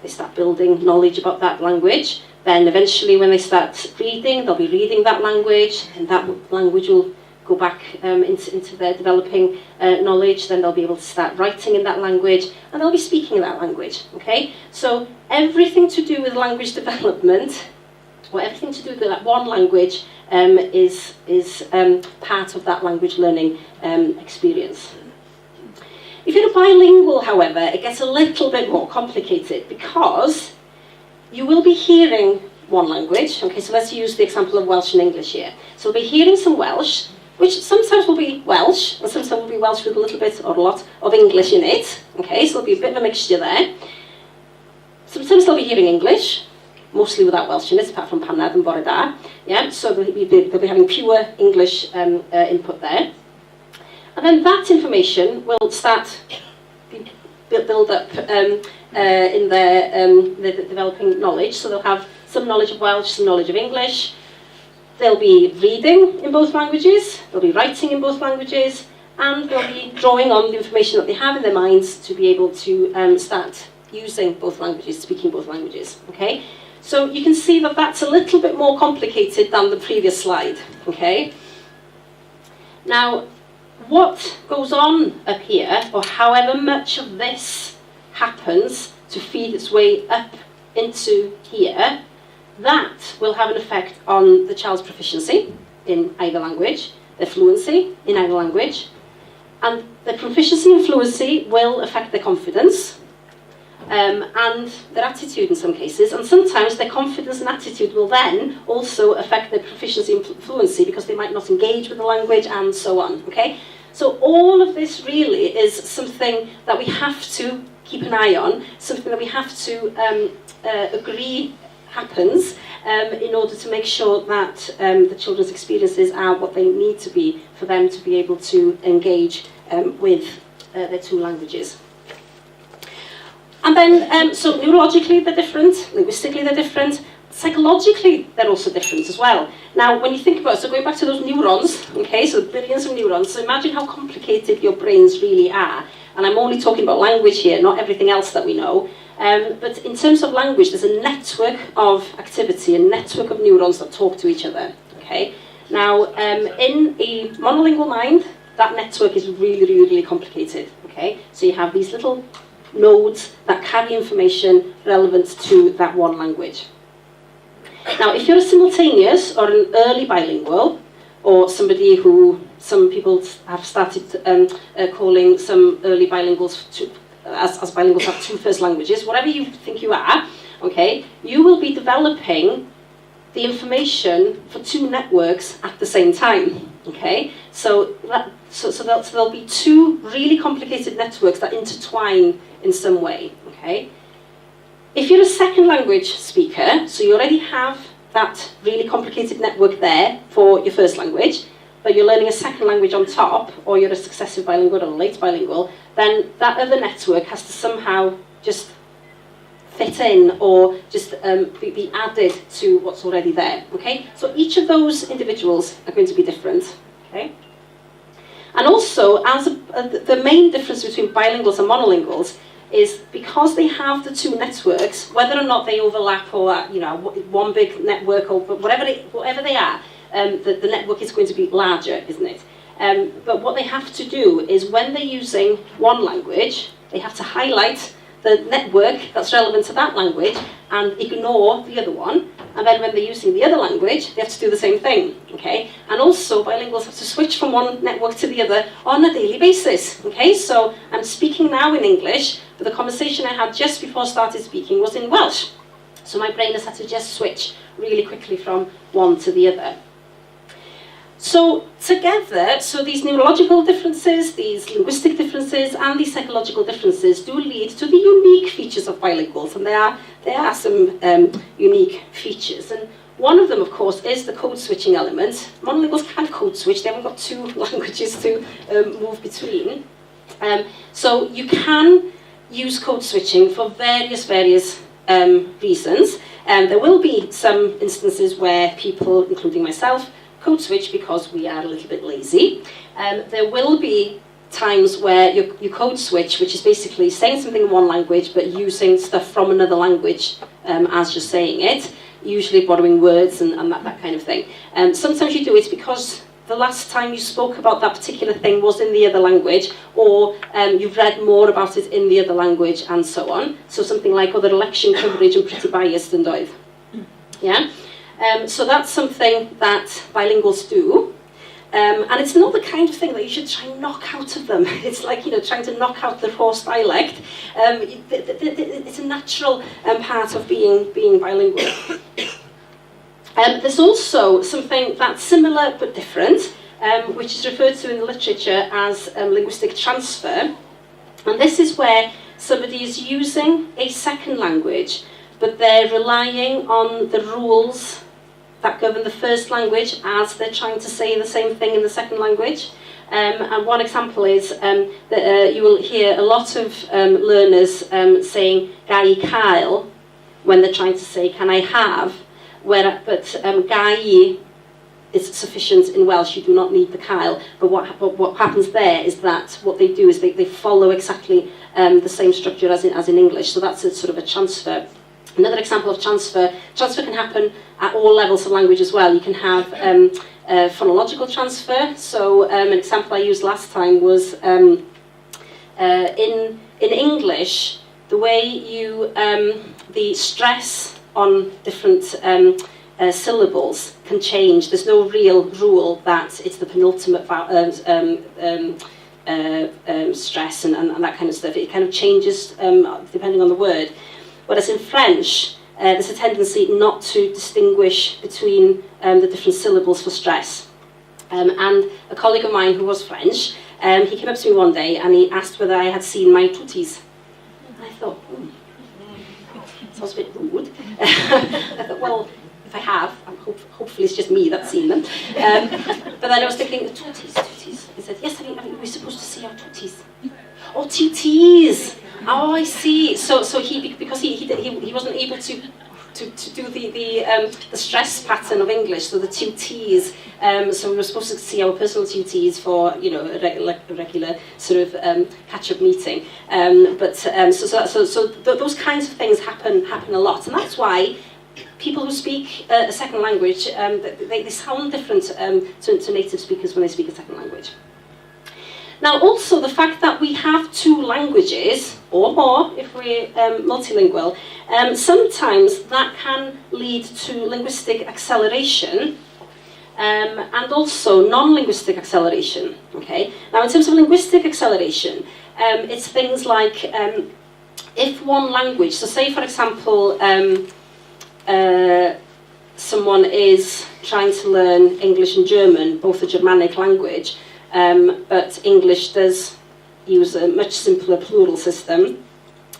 they start building knowledge about that language. Then eventually when they start reading, they'll be reading that language, and that language will go back into their developing knowledge. Then they'll be able to start writing in that language, and they'll be speaking that language. Okay? So everything to do with language development, or everything to do with that one language, is part of that language learning experience. If you're bilingual, however, it gets a little bit more complicated, because you will be hearing one language. Okay, so let's use the example of Welsh and English here. So we'll be hearing some Welsh, which sometimes will be Welsh, and sometimes will be Welsh with a little bit or a lot of English in it. Okay, so there'll be a bit of a mixture there. Sometimes they'll be hearing English, mostly without Welsh in it, apart from Panad and Bore Da. Yeah, so they'll be having pure English input there. And then that information will start build up in their developing knowledge. So they'll have some knowledge of Welsh, some knowledge of English. They'll be reading in both languages, they'll be writing in both languages, and they'll be drawing on the information that they have in their minds to be able to start using both languages, speaking both languages. Okay? So you can see that that's a little bit more complicated than the previous slide. Okay? Now, what goes on up here, or however much of this happens to feed its way up into here, that will have an effect on the child's proficiency in either language, their fluency in either language, and their proficiency and fluency will affect their confidence and their attitude in some cases, and sometimes their confidence and attitude will then also affect their proficiency and fluency because they might not engage with the language and so on, okay? So all of this really is something that we have to keep an eye on, something that we have to agree happens in order to make sure that the children's experiences are what they need to be for them to be able to engage with their two languages. And then, so neurologically they're different, linguistically they're different, psychologically they're also different as well. Now, when you think about it, so going back to those neurons, okay, so billions of neurons, so imagine how complicated your brains really are. And I'm only talking about language here, not everything else that we know. But in terms of language, there's a network of activity, a network of neurons that talk to each other, okay? Now, in a monolingual mind, that network is really, really, really complicated, okay? So you have these little nodes that carry information relevant to that one language. Now, if you're a simultaneous or an early bilingual, or somebody who some people have started calling some early bilinguals as bilinguals have two first languages, whatever you think you are, okay, you will be developing the information for two networks at the same time, okay? So there'll be two really complicated networks that intertwine in some way, okay? If you're a second language speaker, so you already have that really complicated network there for your first language, but you're learning a second language on top, or you're a successive bilingual or a late bilingual, then that other network has to somehow just fit in or just be added to what's already there, okay? So each of those individuals are going to be different, okay? And also, as the main difference between bilinguals and monolinguals is because they have the two networks, whether or not they overlap or one big network or whatever they are, the network is going to be larger, isn't it? But what they have to do is when they're using one language, they have to highlight the network that's relevant to that language and ignore the other one. And then when they're using the other language, they have to do the same thing, okay? And also, bilinguals have to switch from one network to the other on a daily basis, okay? So I'm speaking now in English, but the conversation I had just before I started speaking was in Welsh. So my brain has had to just switch really quickly from one to the other. So together, so these neurological differences, these linguistic differences, and these psychological differences do lead to the unique features of bilinguals, and there are some unique features. And one of them, of course, is the code switching element. Monolinguals can't code switch; they haven't got two languages to move between. So you can use code switching for various reasons. There will be some instances where people, including myself, code switch because we are a little bit lazy. There will be times where you code switch, which is basically saying something in one language but using stuff from another language as you're saying it, usually borrowing words and that kind of thing. Sometimes you do it because the last time you spoke about that particular thing was in the other language, or you've read more about it in the other language and so on. So something like, the election coverage and pretty biased and doedd. Yeah? So that's something that bilinguals do. And it's not the kind of thing that you should try and knock out of them. It's like, trying to knock out the horse dialect. It's a natural part of being bilingual. There's also something that's similar but different, which is referred to in the literature as linguistic transfer. And this is where somebody is using a second language, but they're relying on the rules that govern the first language as they're trying to say the same thing in the second language. And one example is that you will hear a lot of learners saying gai cael when they're trying to say can I have, but gai is sufficient in Welsh, you do not need the cael. But what happens there is that what they do is they follow exactly the same structure as in English, so that's a sort of a transfer Another example of transfer. Transfer can happen at all levels of language as well. You can have phonological transfer. So an example I used last time was in English, the way you, the stress on different syllables can change. There's no real rule that it's the penultimate stress and that kind of stuff. It kind of changes depending on the word. Whereas in French, there's a tendency not to distinguish between the different syllables for stress. And a colleague of mine who was French, he came up to me one day and he asked whether I had seen my tutis. And I thought, sounds a bit rude. I thought, well, if I have, hopefully it's just me that's seen them. But then I was thinking, tutis. He said, yes, we're supposed to see our tutis. Oh, tutis. Oh, I see. So he, because he wasn't able to do the stress pattern of English, so the two T's. So we were supposed to see our personal two T's for, you know, a regular sort of catch-up meeting. So those kinds of things happen a lot, and that's why people who speak a second language, they sound different to native speakers when they speak a second language. Now, also the fact that we have two languages, or more if we're multilingual, sometimes that can lead to linguistic acceleration and also non-linguistic acceleration. Okay. Now, in terms of linguistic acceleration, it's things like if one language, so say for example, someone is trying to learn English and German, both a Germanic language, but English does use a much simpler plural system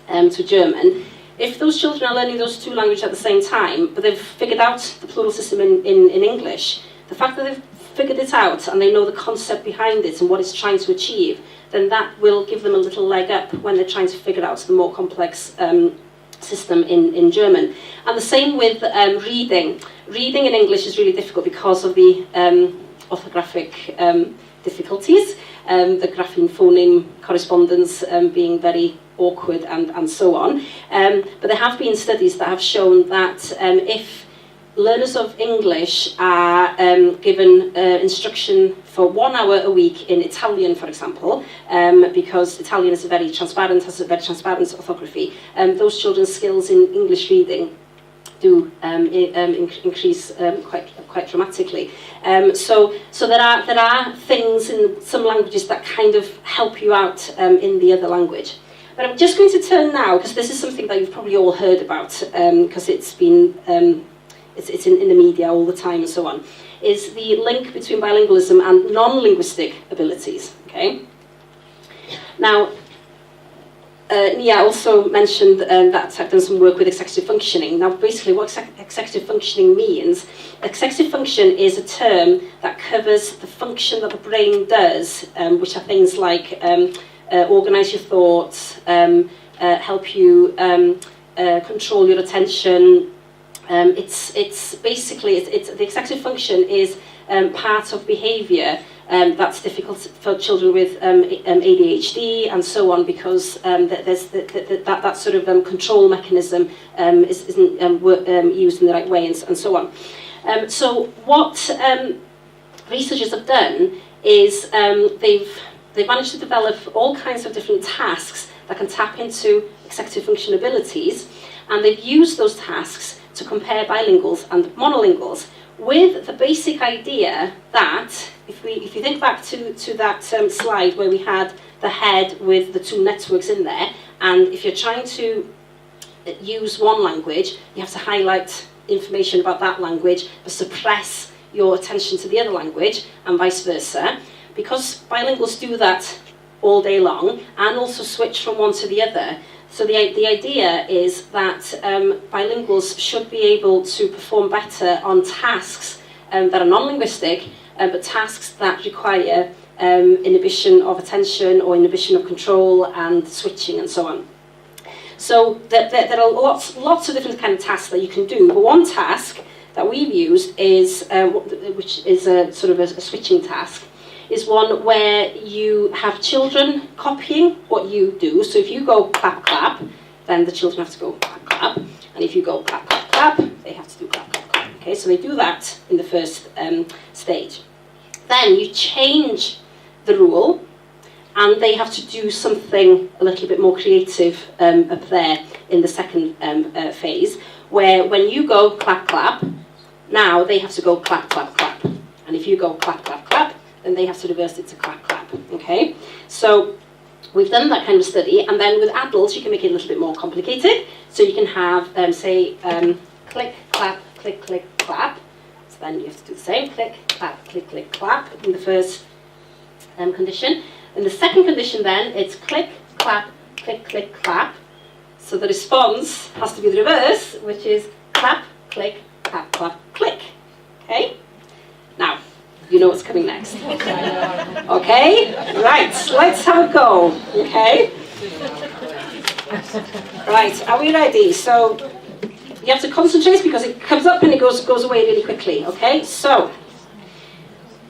to German. If those children are learning those two languages at the same time, but they've figured out the plural system in English, the fact that they've figured it out and they know the concept behind it and what it's trying to achieve, then that will give them a little leg up when they're trying to figure out the more complex system in German. And the same with reading. Reading in English is really difficult because of the orthographic difficulties, the grapheme-phoneme correspondence being very awkward and so on. But there have been studies that have shown that if learners of English are given instruction for 1 hour a week in Italian, for example, because Italian is has a very transparent orthography, those children's skills in English reading do increase quite dramatically. So there are things in some languages that kind of help you out in the other language. But I'm just going to turn now, because this is something that you've probably all heard about, because it's been it's in the media all the time and so on, is the link between bilingualism and non-linguistic abilities. Okay. Now, Nia also mentioned that I've done some work with executive functioning. Now, basically what executive functioning means, executive function is a term that covers the function that the brain does, which are things like organise your thoughts, help you control your attention. It's basically, the executive function is part of behaviour that's difficult for children with ADHD and so on, because there's that sort of control mechanism isn't used in the right way and so on. So what researchers have done is they've managed to develop all kinds of different tasks that can tap into executive function abilities, and they've used those tasks to compare bilinguals and monolinguals, with the basic idea that, if you think back to that slide where we had the head with the two networks in there, and if you're trying to use one language, you have to highlight information about that language, but suppress your attention to the other language, and vice versa. Because bilinguals do that all day long, and also switch from one to the other, so the idea is that bilinguals should be able to perform better on tasks that are non-linguistic, but tasks that require inhibition of attention or inhibition of control and switching and so on. So there are lots of different kind of tasks that you can do, but one task that we've used is, which is a sort of a switching task, is one where you have children copying what you do. So if you go clap, clap, then the children have to go clap, clap. And And if you go clap, clap, clap, they have to do clap, clap, clap. Okay, so they do that in the first stage. Then you change the rule, and they have to do something a little bit more creative up there in the second phase, where when you go clap, clap, now they have to go clap, clap, clap. And if you go clap, clap, clap, then they have to reverse it to clap, clap. Okay? So we've done that kind of study, and then with adults you can make it a little bit more complicated. So you can have, say, click, clap, click, click, clap. So then you have to do the same, click, clap, click, click, clap in the first condition. In the second condition then, it's click, clap, click, click, clap. So the response has to be the reverse, which is clap, click, clap, clap, click. Okay? Now, you know what's coming next. Okay? Right, let's have a go. Okay? Right, are we ready? So, you have to concentrate because it comes up and it goes away really quickly. Okay? So,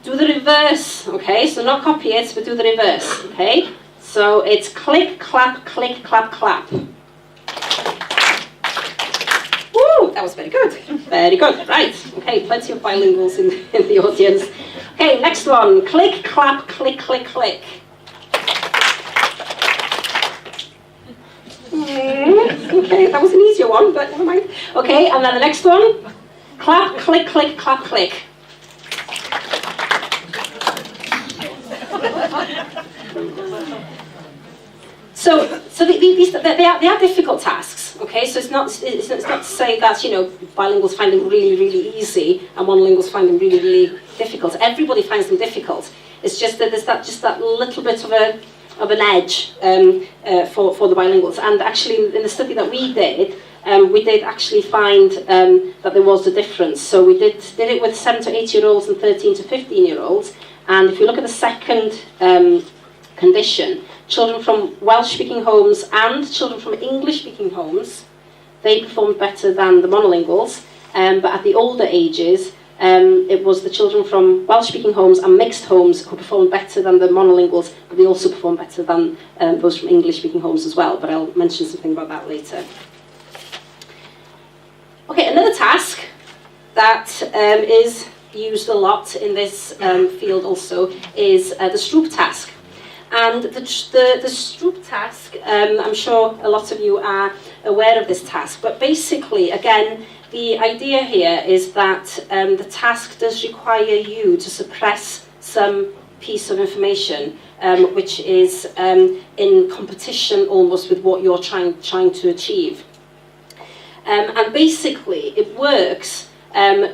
do the reverse. Okay? So not copy it, but do the reverse. Okay? So, it's click, clap, click, clap, clap. Woo! That was very good. Very good. Right. Okay, plenty of bilinguals in the audience. Okay, next one. Click, clap, click, click, click. Okay, that was an easier one, but never mind. Okay, and then the next one. Clap, click, click, clap, click. So they are difficult tasks, okay? So it's not to say that, you know, bilinguals find them really, really easy and monolinguals find them really, really difficult. Everybody finds them difficult. It's just that there's that little bit of an edge for the bilinguals. And actually, in the study that we did actually find that there was a difference. So we did it with 7 to 8-year-olds and 13 to 15-year-olds. And if you look at the second condition, children from Welsh-speaking homes and children from English-speaking homes, they performed better than the monolinguals. But at the older ages, it was the children from Welsh-speaking homes and mixed homes who performed better than the monolinguals, but they also performed better than those from English-speaking homes as well. But I'll mention something about that later. Okay, another task that is used a lot in this field also is the Stroop task. And the Stroop task, I'm sure a lot of you are aware of this task, but basically, again, the idea here is that the task does require you to suppress some piece of information which is in competition almost with what you're trying to achieve. And basically, it works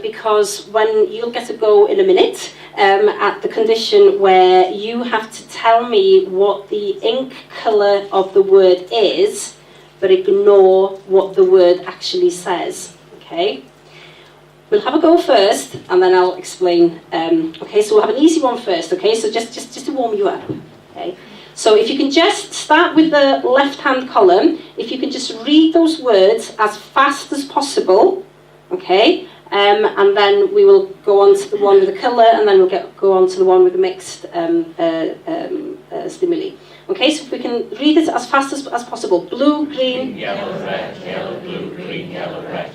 because when you'll get a go in a minute at the condition where you have to tell me what the ink colour of the word is, but ignore what the word actually says. Okay? We'll have a go first, and then I'll explain. Okay, so we'll have an easy one first. Okay, so just to warm you up. Okay. So if you can just start with the left-hand column, if you can just read those words as fast as possible. Okay. And then we will go on to the one with the colour, and then we'll go on to the one with the mixed stimuli. Okay, so if we can read it as fast as possible. Blue, green... Yellow, red, yellow, blue, green, yellow, red.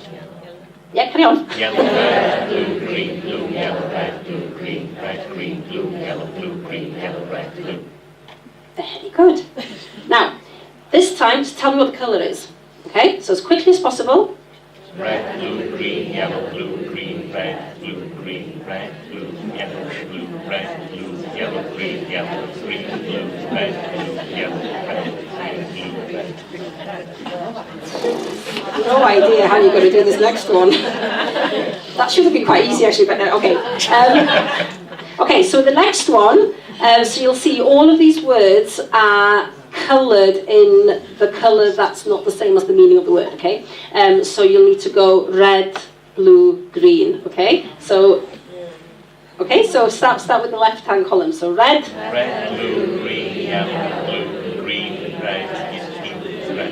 Yeah, carry on. Yellow, red, blue, green, blue, yellow, red, blue, green, red, green, blue, yellow, blue, green, yellow, red, blue. Very good. Now, this time, just tell me what the colour is. Okay, so as quickly as possible. Red, blue, green, yellow, blue, green, red, blue, green, red, blue, yellow, blue, red, blue, yellow, green, yellow, green, blue, red, blue, yellow, red, blue, red. No idea how you're going to do this next one. That should have been quite easy actually, but no, okay. Okay, so the next one, so you'll see all of these words are coloured in the colour that's not the same as the meaning of the word, okay? So you'll need to go red, blue, green, okay? So start with the left-hand column. So red, blue, green, yellow, blue, green, red, blue, red.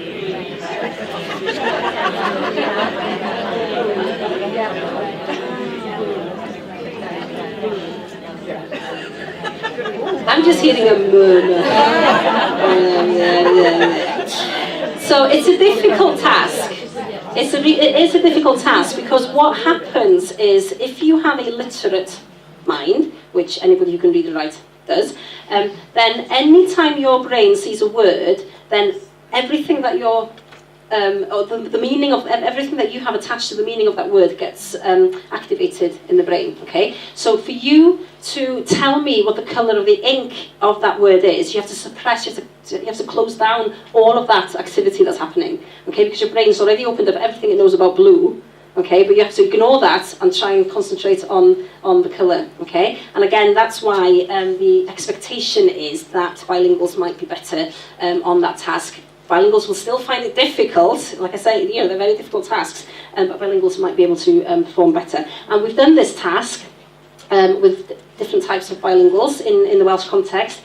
I'm just hearing a murmur. So it's a difficult task. it is a difficult task, because what happens is, if you have a literate mind, which anybody who can read and write does, then any time your brain sees a word, then everything that you're or the meaning of everything that you have attached to the meaning of that word gets activated in the brain. Okay, so for you to tell me what the colour of the ink of that word is, you have to suppress, you have to close down all of that activity that's happening. Okay, because your brain's already opened up everything it knows about blue. Okay, but you have to ignore that and try and concentrate on the colour. Okay, and again, that's why the expectation is that bilinguals might be better on that task. Bilinguals will still find it difficult. Like I say, you know, they're very difficult tasks, but bilinguals might be able to perform better. And we've done this task with different types of bilinguals in the Welsh context.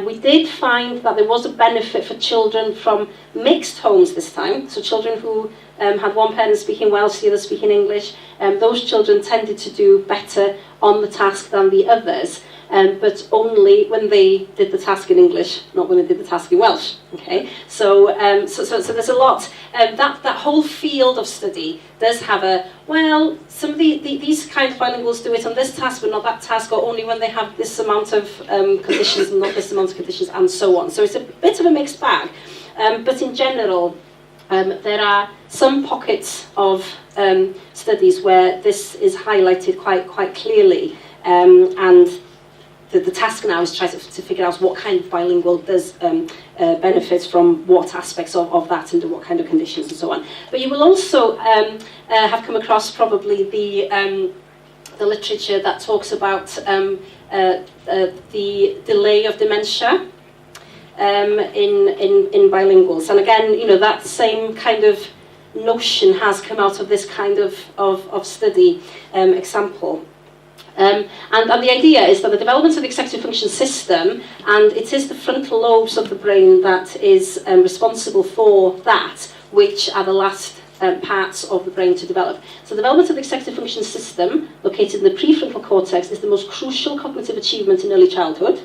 We did find that there was a benefit for children from mixed homes this time. So children who had one parent speaking Welsh, the other speaking English. Those children tended to do better on the task than the others. But only when they did the task in English, not when they did the task in Welsh. Okay, so there's a lot. That whole field of study does have some of these kind of bilinguals do it on this task, but not that task, or only when they have this amount of conditions and not this amount of conditions, and so on. So it's a bit of a mixed bag. But in general, there are some pockets of studies where this is highlighted quite clearly, and the task now is trying to figure out what kind of bilingual does benefit from what aspects of that, under what kind of conditions and so on. But you will also have come across probably the literature that talks about the delay of dementia in bilinguals. And again, you know, that same kind of notion has come out of this kind of study example. And the idea is that the development of the executive function system, and it is the frontal lobes of the brain that is responsible for that, which are the last parts of the brain to develop. So the development of the executive function system, located in the prefrontal cortex, is the most crucial cognitive achievement in early childhood.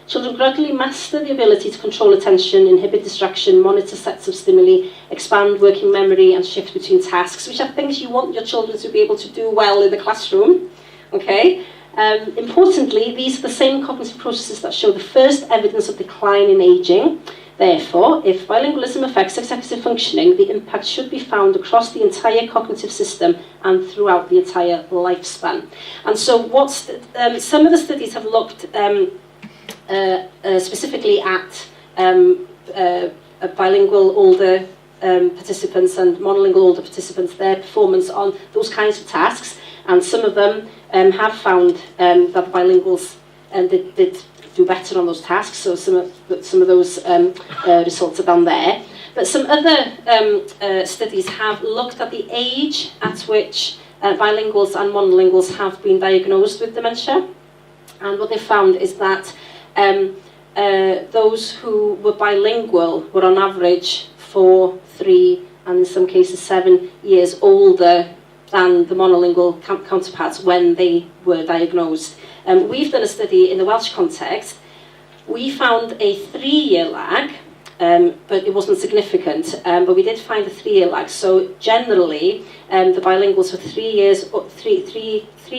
Children gradually master the ability to control attention, inhibit distraction, monitor sets of stimuli, expand working memory, and shift between tasks, which are things you want your children to be able to do well in the classroom. Okay. Importantly, these are the same cognitive processes that show the first evidence of decline in aging. Therefore, if bilingualism affects executive functioning, the impact should be found across the entire cognitive system and throughout the entire lifespan. And so some of the studies have looked specifically at bilingual older participants and monolingual older participants, their performance on those kinds of tasks. And some of them have found that bilinguals did do better on those tasks. So some of those results are down there. But some other studies have looked at the age at which bilinguals and monolinguals have been diagnosed with dementia. And what they found is that those who were bilingual were on average 4, 3, and in some cases 7 years older than the monolingual counterparts when they were diagnosed. We've done a study in the Welsh context. We found a 3-year lag, but it wasn't significant, but we did find a 3-year lag. So generally, the bilinguals were 3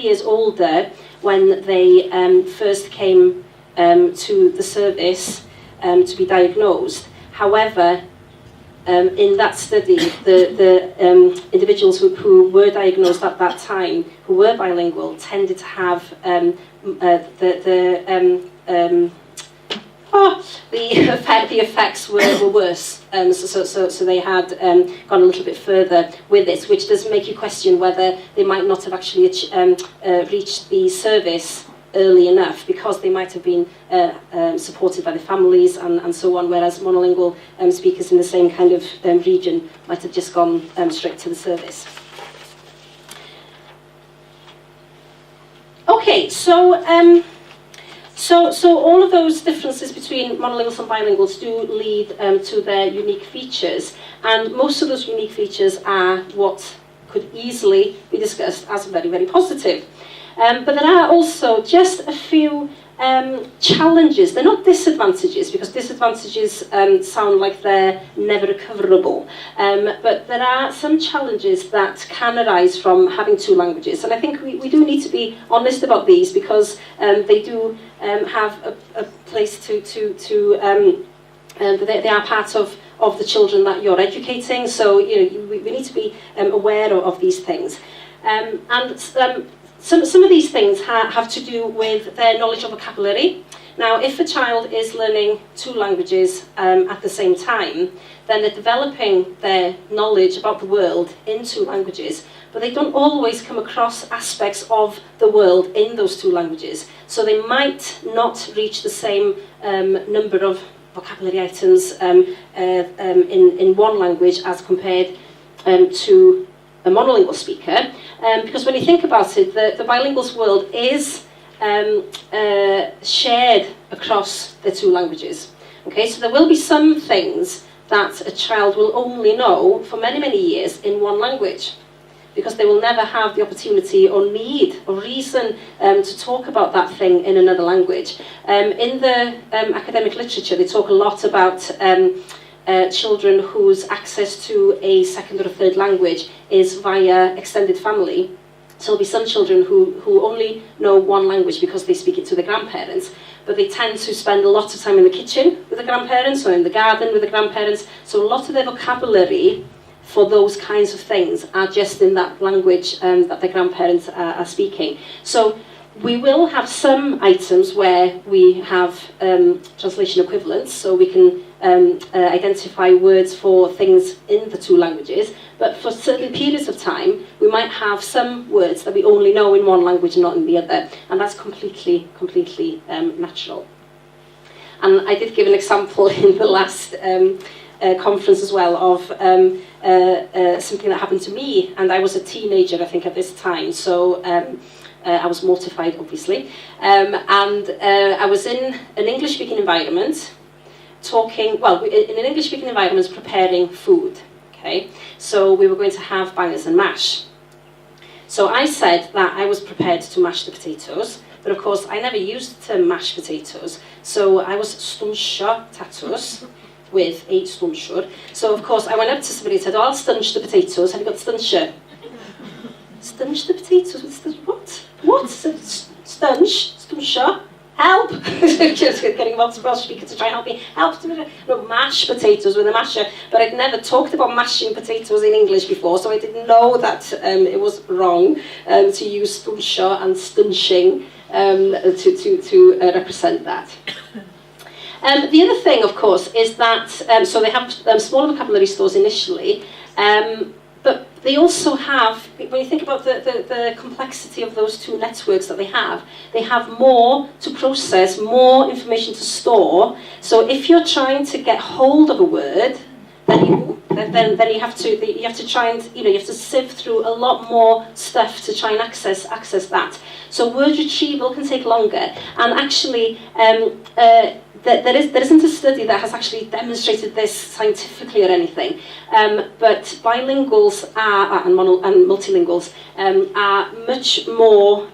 years older when they first came to the service to be diagnosed. However, in that study, the individuals who were diagnosed at that time, who were bilingual, tended to have the effects were worse. So they had gone a little bit further with this, which does make you question whether they might not have actually reached the service early enough, because they might have been supported by the families and so on, whereas monolingual speakers in the same kind of region might have just gone straight to the service. Okay, so all of those differences between monolinguals and bilinguals do lead to their unique features, and most of those unique features are what could easily be discussed as very, very positive. But there are also just a few challenges. They're not disadvantages, because disadvantages sound like they're never recoverable. But there are some challenges that can arise from having two languages. And I think we do need to be honest about these, because they do have a place they are part of the children that you're educating. So we need to be aware of these things. Some of these things have to do with their knowledge of vocabulary. Now, if a child is learning two languages at the same time, then they're developing their knowledge about the world in two languages, but they don't always come across aspects of the world in those two languages. So they might not reach the same number of vocabulary items in one language as compared to a monolingual speaker, because when you think about it, the bilingual's world is shared across the two languages. Okay, so there will be some things that a child will only know for many, many years in one language, because they will never have the opportunity or need or reason to talk about that thing in another language. In the academic literature, they talk a lot about children whose access to a second or a third language is via extended family. So there'll be some children who only know one language because they speak it to their grandparents, but they tend to spend a lot of time in the kitchen with the grandparents or in the garden with the grandparents. So a lot of their vocabulary for those kinds of things are just in that language that their grandparents are speaking. So we will have some items where we have translation equivalents, so we can identify words for things in the two languages, but for certain periods of time, we might have some words that we only know in one language and not in the other, and that's completely natural. And I did give an example in the last conference as well of something that happened to me, and I was a teenager, I think, at this time, so I was mortified, obviously, and I was in an English-speaking environment, in an English-speaking environment, preparing food. Okay, so we were going to have bangers and mash. So I said that I was prepared to mash the potatoes, but of course I never used to mash potatoes, so I was stunsio tatws with a stunsiwr. So of course I went up to somebody and said, "Oh, I'll stunch the potatoes. Have you got stunsio?" Stunch the potatoes with what? What? Stunch? Stunsio? Help! Just getting lots of Welsh speakers to try and help me. Help! No, mash potatoes with a masher. But I'd never talked about mashing potatoes in English before, so I didn't know that it was wrong to use stunsio and stunching to represent that. The other thing, of course, is that, so they have smaller vocabulary stores initially, but they also have, when you think about the complexity of those two networks that they have more to process, more information to store. So if you're trying to get hold of a word, then you have to try and you have to sift through a lot more stuff to try and access that. So word retrieval can take longer, and actually there isn't a study that has actually demonstrated this scientifically or anything, but bilinguals and multilinguals are much more.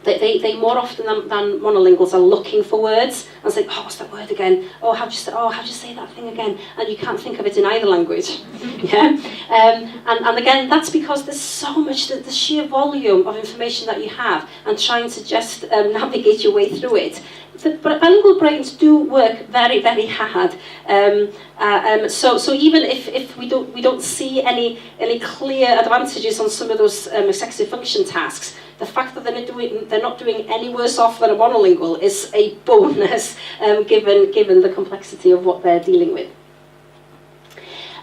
They more often than monolinguals are looking for words and say, "Oh, what's that word again? Oh, how do you say that thing again?" And you can't think of it in either language. Yeah, and again, that's because there's so much, the sheer volume of information that you have, and trying to just navigate your way through it. But bilingual brains do work very, very hard. So even if we don't see any clear advantages on some of those executive function tasks, the fact that they're not doing any worse off than a monolingual is a bonus, given the complexity of what they're dealing with.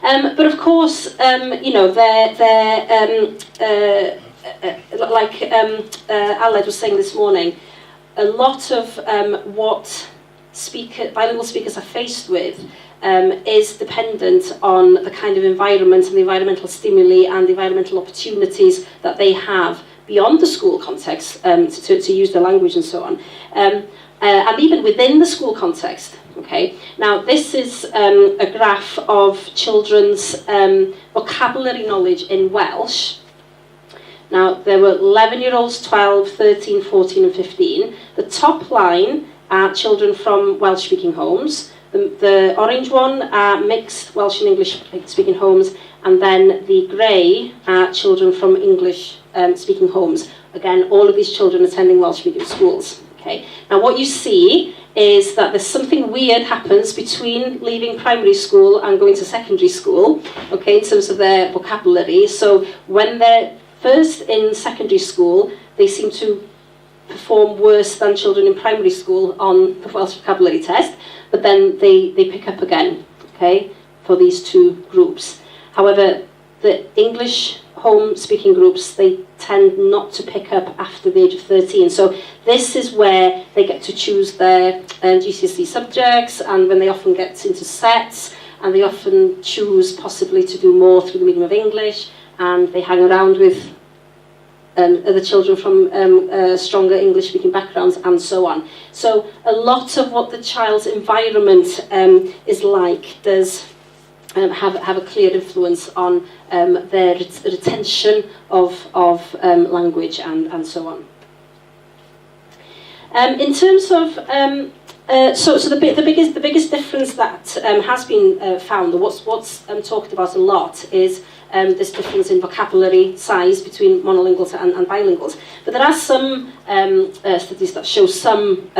But of course, like Enlli was saying this morning, a lot of what bilingual speakers are faced with is dependent on the kind of environment and the environmental stimuli and the environmental opportunities that they have beyond the school context to use the language and so on. And even within the school context. Okay. Now this is a graph of children's vocabulary knowledge in Welsh Now, there were 11-year-olds, 12, 13, 14 and 15. The top line are children from Welsh-speaking homes. The orange one are mixed Welsh and English-speaking homes, and then the grey are children from English-speaking homes. Again, all of these children attending Welsh-speaking schools. Okay. Now, what you see is that there's something weird happens between leaving primary school and going to secondary school, okay, in terms of their vocabulary. So when they're first in secondary school, they seem to perform worse than children in primary school on the Welsh vocabulary test, but then they pick up again, okay, for these two groups. However, the English home-speaking groups, they tend not to pick up after the age of 13. So this is where they get to choose their GCSE subjects, and when they often get into sets, and they often choose possibly to do more through the medium of English, and they hang around with other children from stronger English-speaking backgrounds, and so on. So a lot of what the child's environment is like does have a clear influence on their retention of language and so on. In terms of so the biggest difference that has been found, or what's talked about a lot, is this difference in vocabulary size between monolinguals and bilinguals. But there are some studies that show some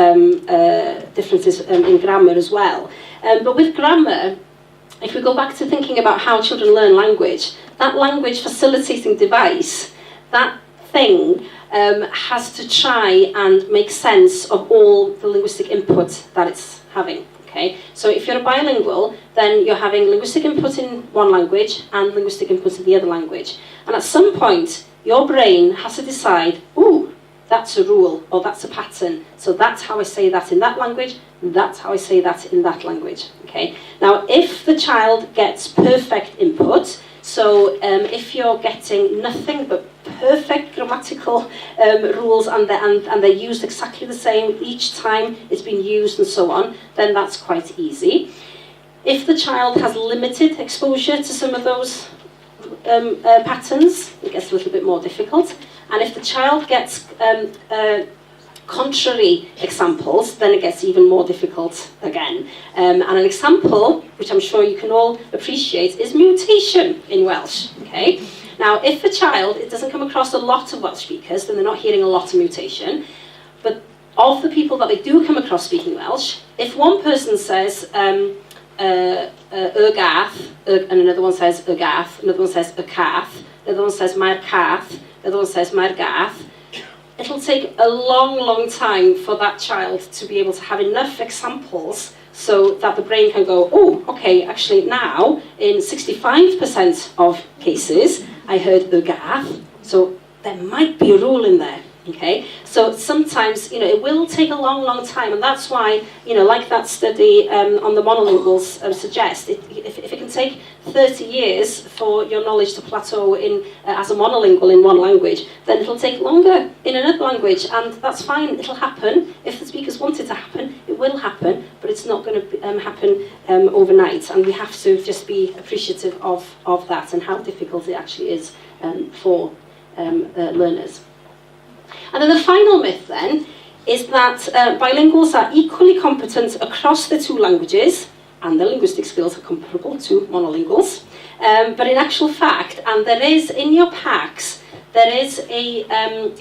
differences in grammar as well. But with grammar, if we go back to thinking about how children learn language, that language facilitating device, that thing has to try and make sense of all the linguistic input that it's having. Okay? So if you're a bilingual, then you're having linguistic input in one language and linguistic input in the other language. And at some point, your brain has to decide, ooh, that's a rule, or that's a pattern. So that's how I say that in that language, that's how I say that in that language. Okay? Now, if the child gets perfect input, so if you're getting nothing but perfect grammatical rules and they're used exactly the same each time it's been used and so on, then that's quite easy. If the child has limited exposure to some of those patterns, it gets a little bit more difficult. And if the child gets contrary examples, then it gets even more difficult again. And an example, which I'm sure you can all appreciate, is mutation in Welsh. Okay? Now, if a child, it doesn't come across a lot of Welsh speakers, then they're not hearing a lot of mutation. But of the people that they do come across speaking Welsh, if one person says gath, and another one says gath, another one says cath, another one says mae'r cath, another one says mae'r gath, it'll take a long, long time for that child to be able to have enough examples so that the brain can go, oh, okay, actually now, in 65% of cases, I heard the gath, so there might be a rule in there. Okay, so sometimes, it will take a long, long time, and that's why, like that study on the monolinguals suggests, if it can take 30 years for your knowledge to plateau as a monolingual in one language, then it'll take longer in another language, and that's fine, it'll happen. If the speakers want it to happen, it will happen, but it's not going to happen overnight, and we have to just be appreciative of that and how difficult it actually is for learners. And then the final myth then is that bilinguals are equally competent across the two languages, and their linguistic skills are comparable to monolinguals. But in actual fact, and there is in your packs, there is a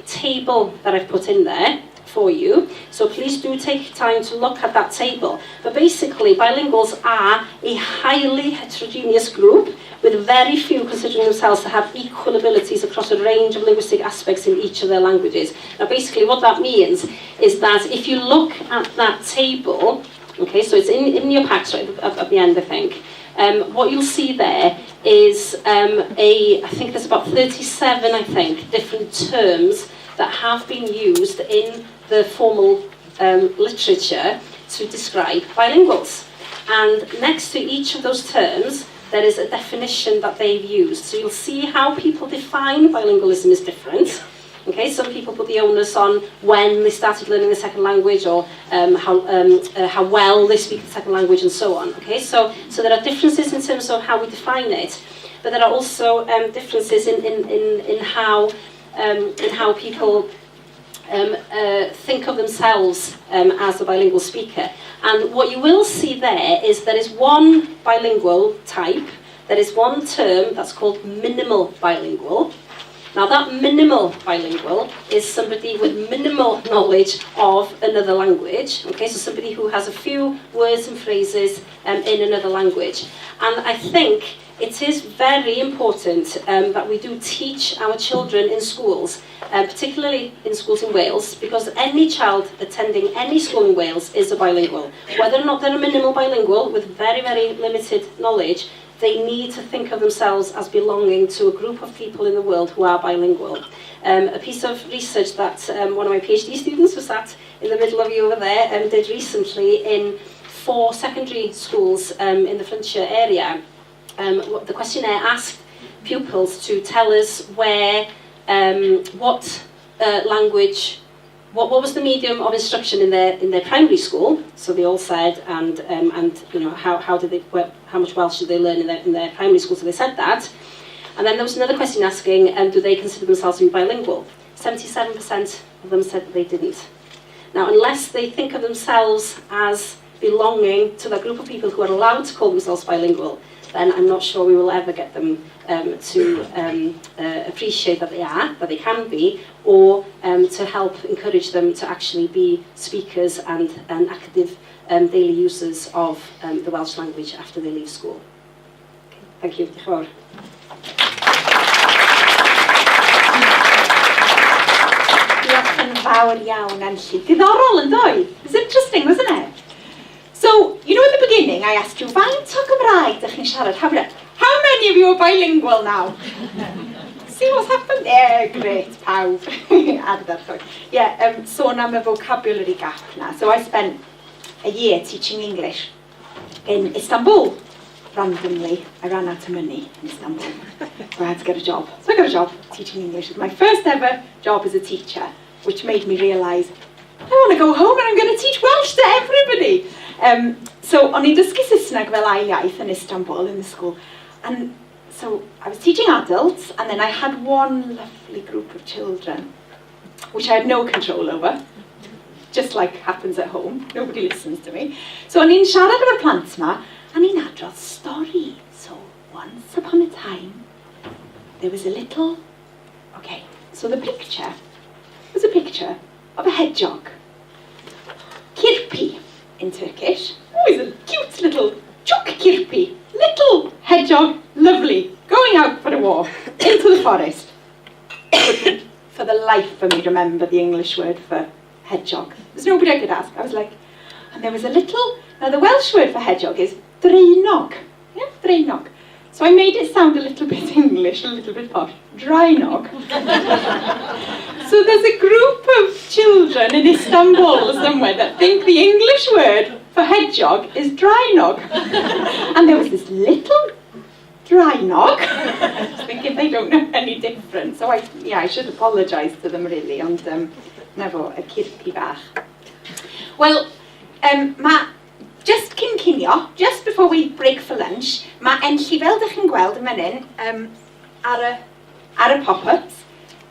table that I've put in there for you. So please do take time to look at that table. But basically, bilinguals are a highly heterogeneous group, with very few considering themselves to have equal abilities across a range of linguistic aspects in each of their languages. Now basically what that means is that if you look at that table, okay, so it's in your packs right at the end, I think, what you'll see there is I think there's about 37, I think, different terms that have been used in the formal literature to describe bilinguals. And next to each of those terms, there is a definition that they've used. So you'll see how people define bilingualism is different. Okay, some people put the onus on when they started learning the second language, or how well they speak the second language, and so on. Okay, so there are differences in terms of how we define it, but there are also differences in how in how people think of themselves as a bilingual speaker. And what you will see there is there is one bilingual type, there is one term that's called minimal bilingual. Now that minimal bilingual is somebody with minimal knowledge of another language, okay, so somebody who has a few words and phrases in another language. And I think it is very important that we do teach our children in schools, particularly in schools in Wales, because any child attending any school in Wales is a bilingual. Whether or not they're a minimal bilingual with very, very limited knowledge, they need to think of themselves as belonging to a group of people in the world who are bilingual. A piece of research that one of my PhD students was sat in the middle of you over there did recently in 4 secondary schools in the Flintshire area. The questionnaire asked pupils to tell us where, what language, what was the medium of instruction in their primary school. So they all said, and you know, how much Welsh did they learn in their primary school? So they said that. And then there was another question asking, do they consider themselves to be bilingual? 77% of them said that they didn't. Now, unless they think of themselves as belonging to that group of people who are allowed to call themselves bilingual, then I'm not sure we will ever get them to appreciate that they can be, or to help encourage them to actually be speakers and active daily users of the Welsh language after they leave school. Okay, thank you. Diolch yn fawr. Diolch yn fawr iawn, Enlli. Diddorol yn doi? It's interesting, wasn't it? So, you know, at the beginning, I asked you, faint o Gymraeg ydych chi'n siarad? How many of you are bilingual now? See what's happened there? Great, pawb. Yeah, sôn am y vocabulary gap na. So I spent a year teaching English in Istanbul. Randomly, I ran out of money in Istanbul, so I had to get a job. So I got a job teaching English. It was my first ever job as a teacher, which made me realise, I want to go home and I'm going to teach Welsh to everybody. So o'n i'n dysgu Saesneg fel ail iaith in Istanbul in the school. And so I was teaching adults, and then I had one lovely group of children, which I had no control over, just like happens at home. Nobody listens to me. So o'n i'n siarad efo'r plant ma, and i'n adrodd stori. So once upon a time, there was a little, okay, so the picture was a picture of a hedgehog. Kirpi in Turkish. Oh, he's a cute little chuk kirpi. Little hedgehog, lovely, going out for a walk into the forest. For the life of me, remember the English word for hedgehog. There's nobody I could ask. I was like, and there was a little, now the Welsh word for hedgehog is dreinog. Yeah, dreinog. So I made it sound a little bit English, a little bit posh. Dreinog. So there's a group of children in Istanbul somewhere that think the English word for hedgehog is dreinog. And there was this little dreinog. I was thinking they don't know any different. So I should apologise to them really, ond nefo, y cirpi bach. Well, just cyn cinio, just before we break for lunch, mae Enlli, fel ydych chi'n gweld yn fan hyn, ar y pop-ups,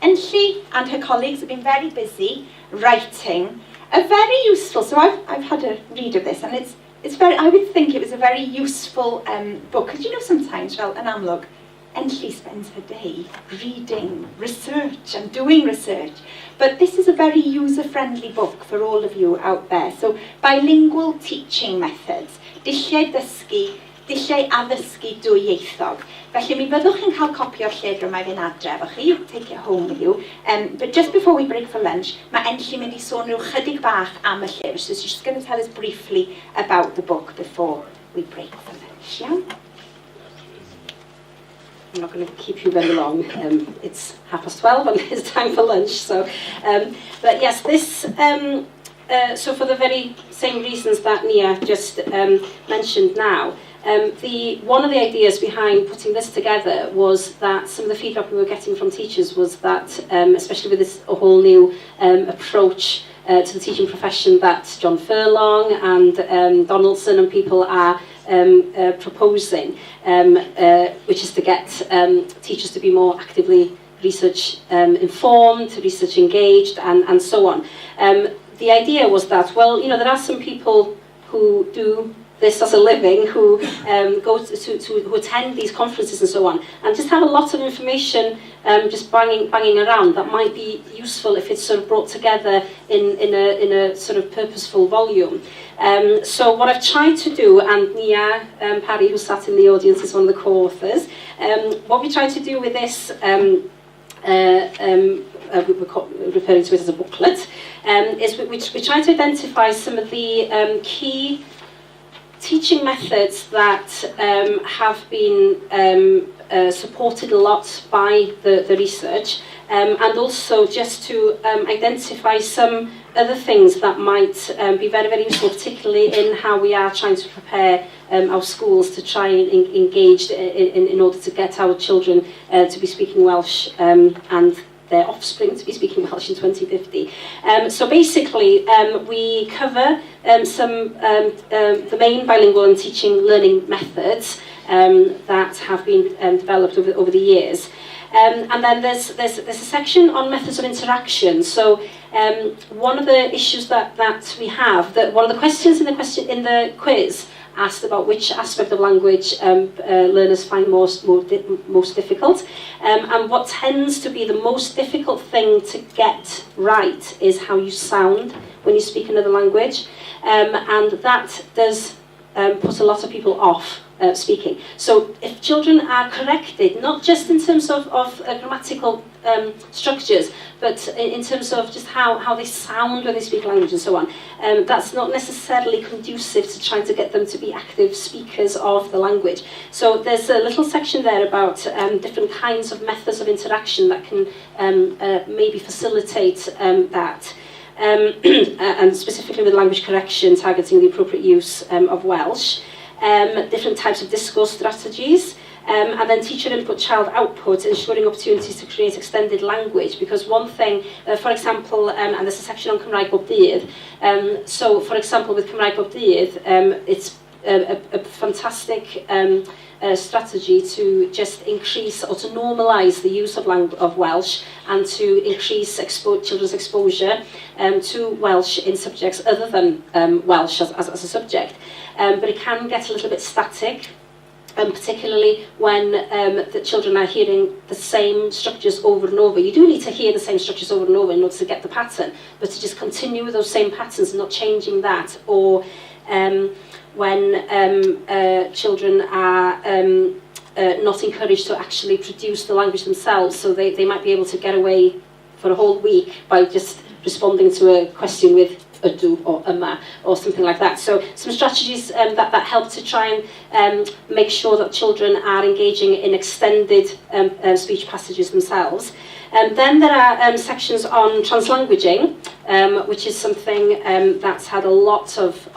Enlli and her colleagues have been very busy writing a very useful, so I've had a read of this, and it's very, I would think it was a very useful book, because you know sometimes, fel yn amlwg, Enlli spends her day reading, research and doing research. But this is a very user-friendly book for all of you out there. So, bilingual teaching methods. Dulliau dysgu, dulliau addysgu dwyieithog. Felly mi byddwch chi'n cael copi o'r lledr yma fy'n adref. You take it home with you. But just before we break for lunch, mae Enlli mynd I sôn rhyw chydig bach am y llyfr. So she's just going to tell us briefly about the book before we break for lunch. Yeah? I'm not going to keep you very long. It's 12:30 and it's time for lunch. So, but yes, this. So for the very same reasons that Nia just mentioned now, one of the ideas behind putting this together was that some of the feedback we were getting from teachers was that, especially with this a whole new approach to the teaching profession that John Furlong and Donaldson and people are proposing, which is to get teachers to be more actively research informed, research engaged, and so on. The idea was that, well, there are some people who do this as a living, who go who attend these conferences and so on, and just have a lot of information just banging around that might be useful if it's sort of brought together in a sort of purposeful volume. So what I've tried to do, and Nia Parry, who sat in the audience, is one of the co-authors, what we tried to do with this, we're referring to it as a booklet, is we tried to identify some of the key teaching methods that have been supported a lot by the research, and also just to identify some other things that might be very, very useful, particularly in how we are trying to prepare our schools to try and engage in order to get our children to be speaking Welsh and their offspring to be speaking Welsh in 2050. So basically, we cover the main bilingual and teaching learning methods that have been developed over the years. And then there's a section on methods of interaction. So one of the issues that we have, one of the questions in the quiz asked about which aspect of language learners find most difficult. And what tends to be the most difficult thing to get right is how you sound when you speak another language. And that does put a lot of people off speaking. So if children are corrected, not just in terms of grammatical structures, but in terms of just how they sound when they speak language and so on, that's not necessarily conducive to trying to get them to be active speakers of the language. So there's a little section there about different kinds of methods of interaction that can maybe facilitate that. And specifically with language correction, targeting the appropriate use of Welsh. Different types of discourse strategies, and then teacher input, child output, ensuring opportunities to create extended language. Because one thing, for example, and there's a section on Cymraeg bob dydd, so for example with Cymraeg bob dydd, it's a fantastic strategy to just increase or to normalise the use of Welsh and to increase children's exposure to Welsh in subjects other than Welsh as a subject. But it can get a little bit static, particularly when the children are hearing the same structures over and over. You do need to hear the same structures over and over in order to get the pattern, but to just continue with those same patterns and not changing that, or when children are not encouraged to actually produce the language themselves, so they might be able to get away for a whole week by just responding to a question with ydw or yma or something like that. So some strategies that help to try and make sure that children are engaging in extended speech passages themselves. Then there are sections on translanguaging, which is something that's had a lot of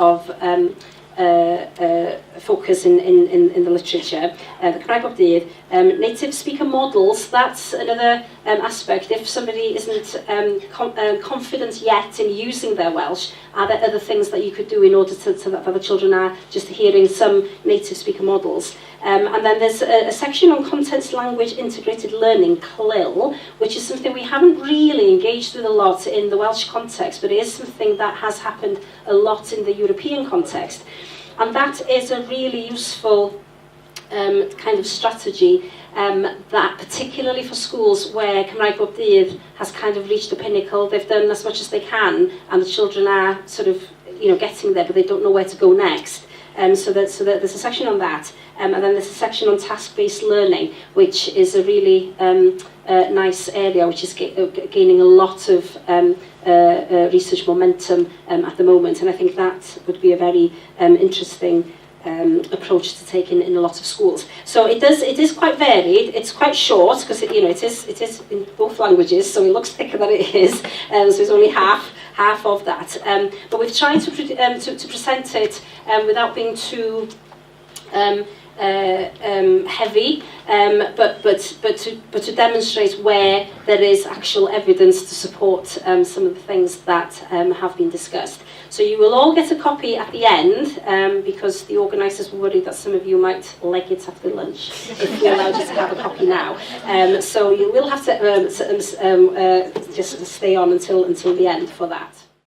focus in the literature. The Cymraeg bob dydd, native speaker models, that's another aspect. If somebody isn't confident yet in using their Welsh, are there other things that you could do in order to that the children are just hearing some native speaker models? And then there's a section on contents language integrated learning, CLIL, which is something we haven't really engaged with a lot in the Welsh context, but it is something that has happened a lot in the European context. And that is a really useful kind of strategy that particularly for schools where Cymraeg bob dydd has kind of reached the pinnacle, they've done as much as they can, and the children are sort of getting there, but they don't know where to go next. So there's a section on that, and then there's a section on task-based learning, which is a really nice area, which is gaining a lot of research momentum at the moment, and I think that would be a very interesting approach to take in a lot of schools. So it is quite varied. It's quite short because it is in both languages, so it looks thicker than it is. So it's only half of that. But we've tried to present it without being too heavy, but to demonstrate where there is actual evidence to support some of the things that have been discussed. So you will all get a copy at the end, because the organisers were worried that some of you might leg it after lunch if we allowed you to have a copy now. So you will have to just stay on until the end for that.